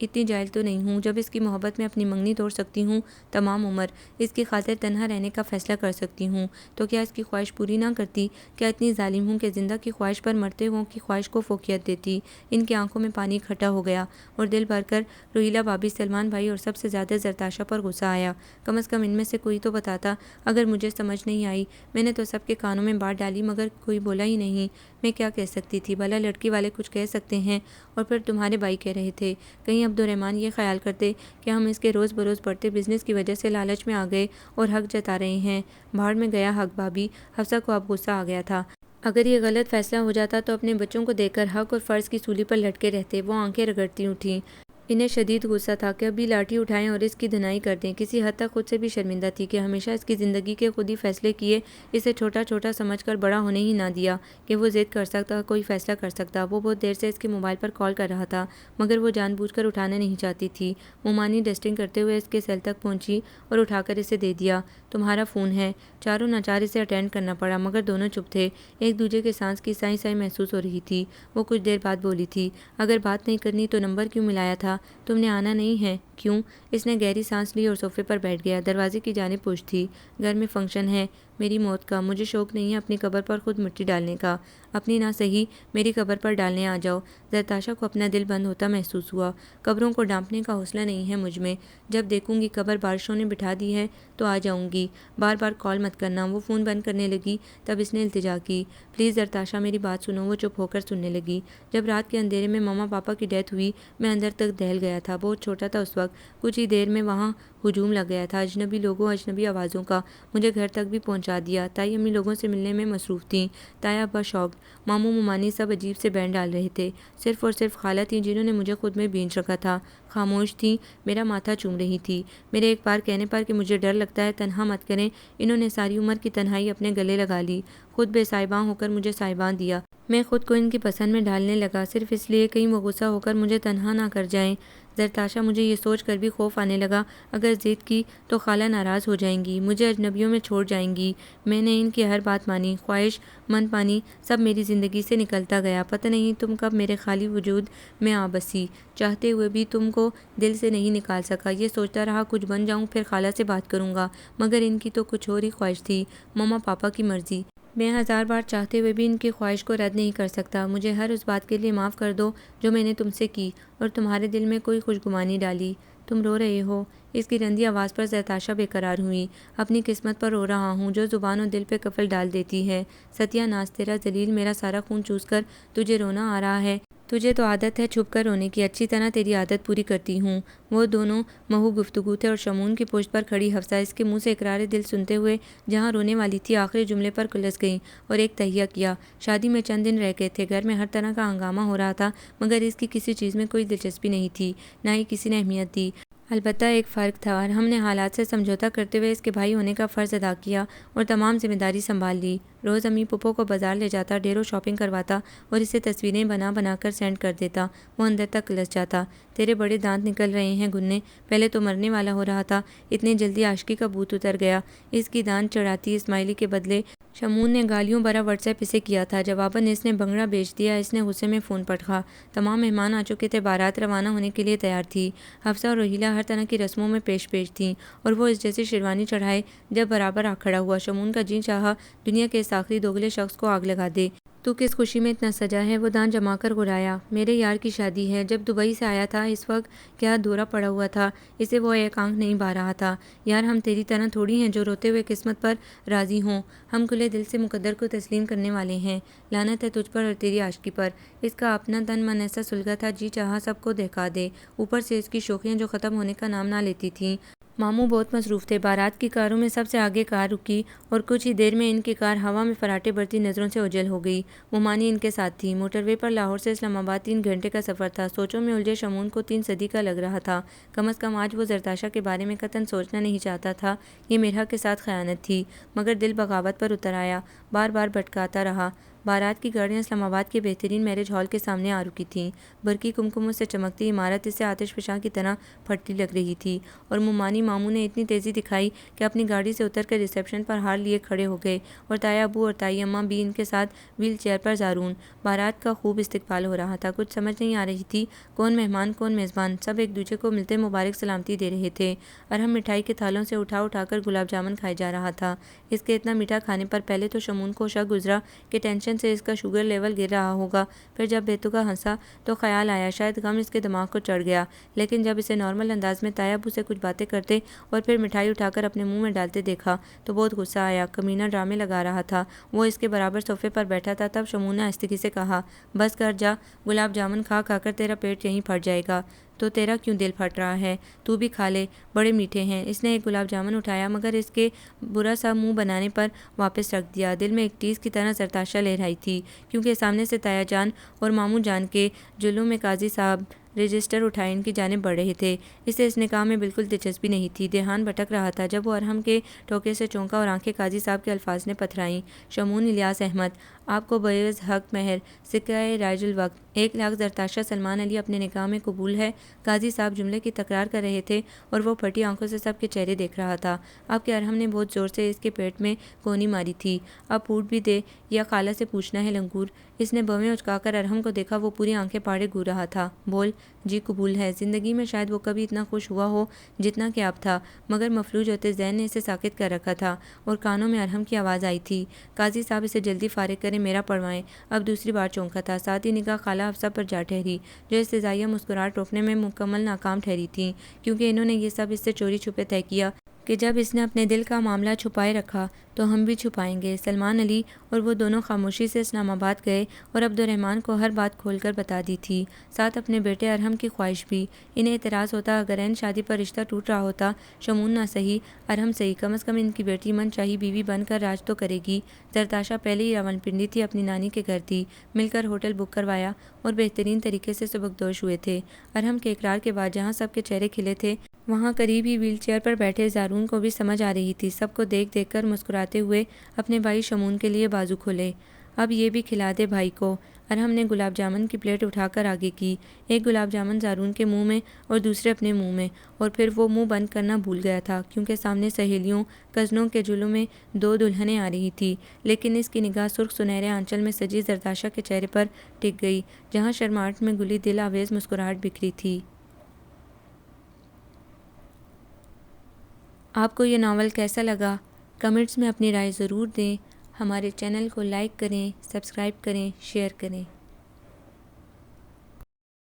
اتنی جاہل تو نہیں ہوں جب اس کی محبت میں اپنی منگنی توڑ سکتی ہوں، تمام عمر اس کی خاطر تنہا رہنے کا فیصلہ کر سکتی ہوں، تو کیا اس کی خواہش پوری نہ کرتی؟ کیا اتنی ظالم ہوں کہ زندہ کی خواہش پر مرتے ہوں کی خواہش کو فوقیت دیتی؟ ان کی آنکھوں میں پانی اکٹھا ہو گیا اور دل بھر کر روحیلہ بھابھی، سلمان بھائی اور سب سے زیادہ زرتاشا پر غصہ آیا۔ کم از کم ان میں سے کوئی تو بتاتا۔ اگر مجھے سمجھ نہیں آئی، میں نے تو سب کے کانوں میں بات ڈالی مگر کوئی بولا ہی نہیں۔ میں کیا کہہ سکتی تھی؟ بھلا لڑکی والے کچھ کہہ سکتے ہیں؟ اور پھر تمہارے بھائی کہہ رہے تھے، کہیں عبدالرحمن یہ خیال کرتے کہ ہم اس کے روز بروز بڑھتے بزنس کی وجہ سے لالچ میں آ گئے اور حق جتا رہے ہیں۔ بھاڑ میں گیا حق بھابھی۔ حفصہ کو اب غصہ آ گیا تھا۔ اگر یہ غلط فیصلہ ہو جاتا تو اپنے بچوں کو دیکھ کر حق اور فرض کی سولی پر لٹکے رہتے۔ وہ آنکھیں رگڑتی اٹھیں۔ انہیں شدید غصہ تھا کہ ابھی لاٹھی اٹھائیں اور اس کی دھنائی کر دیں۔ کسی حد تک خود سے بھی شرمندہ تھی کہ ہمیشہ اس کی زندگی کے خود ہی فیصلے کیے، اسے چھوٹا چھوٹا سمجھ کر بڑا ہونے ہی نہ دیا کہ وہ ضد کر سکتا، کوئی فیصلہ کر سکتا۔ وہ بہت دیر سے اس کے موبائل پر کال کر رہا تھا مگر وہ جان بوجھ کر اٹھانا نہیں چاہتی تھی۔ مومانی ڈسٹنگ کرتے ہوئے اس کے سیل تک پہنچی اور اٹھا کر اسے دے دیا۔ تمہارا فون ہے۔ چاروں ناچار اسے اٹینڈ کرنا پڑا مگر دونوں چپ تھے۔ ایک دوسرے کے سانس کی سائیں سائیں محسوس ہو رہی تھی۔ وہ کچھ دیر بعد بولی تھی، اگر بات نہیں کرنی تو نمبر کیوں ملایا تھا؟ تم نے آنا نہیں ہے؟ کیوں؟ اس نے گہری سانس لی اور صوفے پر بیٹھ گیا۔ دروازے کی جانب پوچھ تھی، گھر میں فنکشن ہے میری موت کا، مجھے شوق نہیں ہے اپنی قبر پر خود مٹی ڈالنے کا، اپنی نہ صحیح میری قبر پر ڈالنے آ جاؤ۔ زرتاشا کو اپنا دل بند ہوتا محسوس ہوا۔ قبروں کو ڈانپنے کا حوصلہ نہیں ہے مجھ میں۔ جب دیکھوں گی قبر بارشوں نے بٹھا دی ہے تو آ جاؤں گی۔ بار بار کال مت کرنا۔ وہ فون بند کرنے لگی تب اس نے التجا کی، پلیز زرتاشا میری بات سنو۔ وہ چپ ہو کر سننے لگی۔ جب رات کے اندھیرے میں ماما پاپا کی ڈیتھ ہوئی میں اندر تک دہل گیا تھا۔ بہت چھوٹا تھا اس وقت۔ کچھ ہی دیر میں وہاں ہجوم لگ گیا تھا اجنبی لوگوں اجنبی آوازوں کا۔ مجھے گھر تک بھی پہنچا دیا۔ تائی امی لوگوں سے ملنے میں مصروف تھیں۔ تایا ابا شاکڈ، ماموں ممانی سب عجیب سے بین ڈال رہے تھے۔ صرف اور صرف خالہ تھیں جنہوں نے مجھے خود میں بینچ رکھا تھا۔ خاموش تھیں، میرا ماتھا چوم رہی تھی۔ میرے ایک بار کہنے پر کہ مجھے ڈر لگتا ہے تنہا مت کریں، انہوں نے ساری عمر کی تنہائی اپنے گلے لگا لی، خود بے صاحباں ہو کر مجھے صاحبان دیا۔ میں خود کو ان کی پسند میں ڈالنے لگا صرف اس لیے کہیں وہ غصہ ہو کر مجھے تنہا نہ کر جائیں۔ زرتاشا، مجھے یہ سوچ کر بھی خوف آنے لگا اگر ضد کی تو خالہ ناراض ہو جائیں گی، مجھے اجنبیوں میں چھوڑ جائیں گی۔ میں نے ان کی ہر بات مانی، خواہش من پانی، سب میری زندگی سے نکلتا گیا۔ پتہ نہیں تم کب میرے خالی وجود میں آ بسی، چاہتے ہوئے بھی تم کو دل سے نہیں نکال سکا۔ یہ سوچتا رہا کچھ بن جاؤں پھر خالہ سے بات کروں گا، مگر ان کی تو کچھ اور ہی خواہش تھی، ماما پاپا کی مرضی۔ میں ہزار بار چاہتے ہوئے بھی ان کی خواہش کو رد نہیں کر سکتا۔ مجھے ہر اس بات کے لیے معاف کر دو جو میں نے تم سے کی اور تمہارے دل میں کوئی خوشگمانی ڈالی۔ تم رو رہے ہو؟ اس کی رندی آواز پر زرتاشا بے قرار ہوئی۔ اپنی قسمت پر رو رہا ہوں جو زبان و دل پہ قفل ڈال دیتی ہے۔ ستیہ ناز تیرا ذلیل، میرا سارا خون چوس کر تجھے رونا آ رہا ہے۔ تجھے تو عادت ہے چھپ کر رونے کی، اچھی طرح تیری عادت پوری کرتی ہوں۔ وہ دونوں محو گفتگو تھے اور شمعون کی پشت پر کھڑی حفصہ اس کے منہ سے اقرار دل سنتے ہوئے جہاں رونے والی تھی آخری جملے پر کلس گئیں اور ایک تہیہ کیا۔ شادی میں چند دن رہ گئے تھے، گھر میں ہر طرح کا ہنگامہ ہو رہا تھا مگر اس کی کسی چیز میں کوئی دلچسپی نہیں تھی، نہ ہی کسی نے اہمیت دی۔ البتہ ایک فرق تھا، ہم نے حالات سے سمجھوتا کرتے ہوئے اس کے بھائی ہونے کا فرض ادا کیا اور تمام ذمہ داری سنبھال لی۔ روز امی پپو کو بازار لے جاتا، ڈھیروں شاپنگ کرواتا اور اسے تصویریں بنا بنا کر سینڈ کر دیتا۔ وہ اندر تک کلس جاتا۔ تیرے بڑے دانت نکل رہے ہیں گننے، پہلے تو مرنے والا ہو رہا تھا، اتنی جلدی عاشقی کا بھوت اتر گیا۔ اس کی دانت چڑھاتی اسماعیلی کے بدلے شمعون نے گالیوں بھرا واٹس ایپ اسے کیا تھا، جواباً اس نے بنگڑا بیچ دیا۔ اس نے غصے میں فون پٹکا۔ تمام مہمان آ چکے تھے، بارات روانہ ہونے کے لیے تیار تھی۔ حفصہ اور روحیلہ ہر طرح کی رسموں میں پیش تھیں اور وہ اس جیسی شیروانی چڑھائے جب برابر آ کھڑا ہوا۔ شمعون کا جی چاہا دنیا کے اس آخری دوگلے شخص کو آگ لگا دے۔ تو کس خوشی میں اتنا سجا ہے؟ وہ دانت جما کر گرایا۔ میرے یار کی شادی ہے، جب دبئی سے آیا تھا اس وقت کیا دورہ پڑا ہوا تھا، اسے وہ ایک آنکھ نہیں بھا رہا تھا۔ یار ہم تیری طرح تھوڑی ہیں جو روتے ہوئے قسمت پر راضی ہوں، ہم کھلے دل سے مقدر کو تسلیم کرنے والے ہیں۔ لعنت ہے تجھ پر اور تیری عاشقی پر۔ اس کا اپنا تن من ایسا سلگا تھا جی چاہا سب کو دہکا دے، اوپر سے اس کی شوخیاں جو ختم ہونے کا نام نہ لیتی تھیں۔ ماموں بہت مصروف تھے، بارات کی کاروں میں سب سے آگے کار رکی اور کچھ ہی دیر میں ان کی کار ہوا میں فراٹے بھرتی نظروں سے اوجھل ہو گئی۔ ممانی ان کے ساتھ تھی۔ موٹر وے پر لاہور سے اسلام آباد 3 گھنٹے کا سفر تھا۔ سوچوں میں الجھے شمعون کو 3 صدی کا لگ رہا تھا۔ کم از کم آج وہ زرتاشا کے بارے میں قطعاً سوچنا نہیں چاہتا تھا۔ یہ میرا کے ساتھ خیانت تھی، مگر دل بغاوت پر اتر آیا۔ بار بار بھٹکاتا رہا۔ بارات کی گاڑیاں اسلام آباد کے بہترین میرج ہال کے سامنے آ رکی تھیں۔ برقی کمکموں سے چمکتی عمارت اس سے آتش فشاں کی طرح پھٹتی لگ رہی تھی، اور مومانی ماموں نے اتنی تیزی دکھائی کہ اپنی گاڑی سے اتر کر ریسیپشن پر ہار لیے کھڑے ہو گئے، اور تایا ابو اور تائی اماں بھی ان کے ساتھ ویل چیئر پر زارون۔ بارات کا خوب استقبال ہو رہا تھا، کچھ سمجھ نہیں آ رہی تھی کون مہمان کون میزبان، سب ایک دوسرے کو ملتے مبارک سلامتی دے رہے تھے۔ ارحم مٹھائی کے تھالوں سے اٹھا اٹھا کر گلاب جامن کھائے جا رہا تھا۔ اس کے اتنا میٹھا کھانے پر پہلے تو شمون کو شک گزرا کہ ٹینشن سے اس کا شوگر لیول گر رہا ہوگا، پھر جب بیتوگا ہنسا تو خیال آیا شاید غم اس کے دماغ کو چڑھ گیا، لیکن جب اسے نارمل انداز میں تایا ابو سے کچھ باتیں کرتے اور پھر مٹھائی اٹھا کر اپنے منہ میں ڈالتے دیکھا تو بہت غصہ آیا۔ کمینہ ڈرامے لگا رہا تھا، وہ اس کے برابر صوفے پر بیٹھا تھا۔ تب شمون نے آہستگی سے کہا، بس کر جا، گلاب جامن کھا کھا کر تیرا پیٹ یہیں پھٹ جائے گا۔ تو تیرا کیوں دل پھٹ رہا ہے؟ تو بھی کھا لے، بڑے میٹھے ہیں۔ اس نے ایک گلاب جامن اٹھایا مگر اس کے برا سا منہ بنانے پر واپس رکھ دیا۔ دل میں ایک ٹیز کی طرح زرتاشا لہرائی تھی، کیونکہ سامنے سے تایا جان اور ماموں جان کے جلوں میں قاضی صاحب رجسٹر اٹھائے ان کی جانب بڑھ رہے تھے۔ اسے اس نکاح میں بالکل دلچسپی نہیں تھی۔ دھیان بھٹک رہا تھا جب وہ ارحم کے ٹوکے سے چونکا اور آنکھیں قاضی صاحب کے الفاظ نے پتھرائیں، شمون الیاس احمد، آپ کو بعوض حق مہر سکہ رائج الوقت 1,00,000 زرتاشا سلمان علی اپنے نکاح میں قبول ہے۔ قاضی صاحب جملے کی تکرار کر رہے تھے اور وہ پھٹی آنکھوں سے سب کے چہرے دیکھ رہا تھا۔ اب کہ ارحم نے بہت زور سے اس کے پیٹ میں کونی ماری تھی، اب پھوٹ بھی دے یا خالہ سے پوچھنا ہے لنگور۔ اس نے بھویں اچکا کر ارحم کو دیکھا، وہ پوری آنکھیں پاڑے گھور رہا تھا۔ بول جی قبول ہے۔ زندگی میں شاید وہ کبھی اتنا خوش ہوا ہو جتنا کہ اب تھا، مگر مفلوج ہوتے ذہن نے اسے ساکت کر رکھا تھا، اور کانوں میں ارحم کی آواز آئی تھی، قاضی صاحب اسے جلدی فارغ کریں، میرا پڑھوائیں۔ اب دوسری بار چونکا تھا، ساتھ ہی نگاہ خالہ افسہ پر جا ٹھہری، جو استزائیہ مسکراہٹ روکنے میں مکمل ناکام ٹھہری تھیں، کیونکہ انہوں نے یہ سب اس سے چوری چھپے طے کیا کہ جب اس نے اپنے دل کا معاملہ چھپائے رکھا تو ہم بھی چھپائیں گے۔ سلمان علی اور وہ دونوں خاموشی سے اسلام آباد گئے اور عبدالرحمن کو ہر بات کھول کر بتا دی تھی، ساتھ اپنے بیٹے ارحم کی خواہش بھی۔ انہیں اعتراض ہوتا اگر عین شادی پر رشتہ ٹوٹ رہا ہوتا، شمون نہ صحیح ارحم صحیح، کم از کم ان کی بیٹی من چاہی بیوی بن کر راج تو کرے گی۔ زرتاشا پہلے ہی راولپنڈی تھی، اپنی نانی کے گھر تھی، مل کر ہوٹل بک کروایا اور بہترین طریقے سے سبکدوش ہوئے تھے۔ ارحم کے اقرار کے بعد جہاں سب کے چہرے کھلے تھے، وہاں قریب ہی ویل چیئر پر بیٹھے زارون کو بھی سمجھ آ رہی تھی۔ سب کو دیکھ دیکھ کر مسکراتے ہوئے اپنے بھائی شمون کے لیے بازو کھولے، اب یہ بھی کھلا دے بھائی کو۔ ارحم نے گلاب جامن کی پلیٹ اٹھا کر آگے کی، ایک گلاب جامن زارون کے منہ میں اور دوسرے اپنے منہ میں، اور پھر وہ منہ بند کرنا بھول گیا تھا، کیونکہ سامنے سہیلیوں کزنوں کے جلوں میں 2 دلہنیں آ رہی تھیں، لیکن اس کی نگاہ سرخ سنہرے آنچل میں سجی زرتاشا کے چہرے پر ٹک گئی، جہاں شرماہٹ میں گلی دل آویز مسکراہٹ بکھری تھی۔ آپ کو یہ ناول کیسا لگا؟ کمنٹس میں اپنی رائے ضرور دیں۔ ہمارے چینل کو لائک کریں، سبسکرائب کریں، شیئر کریں۔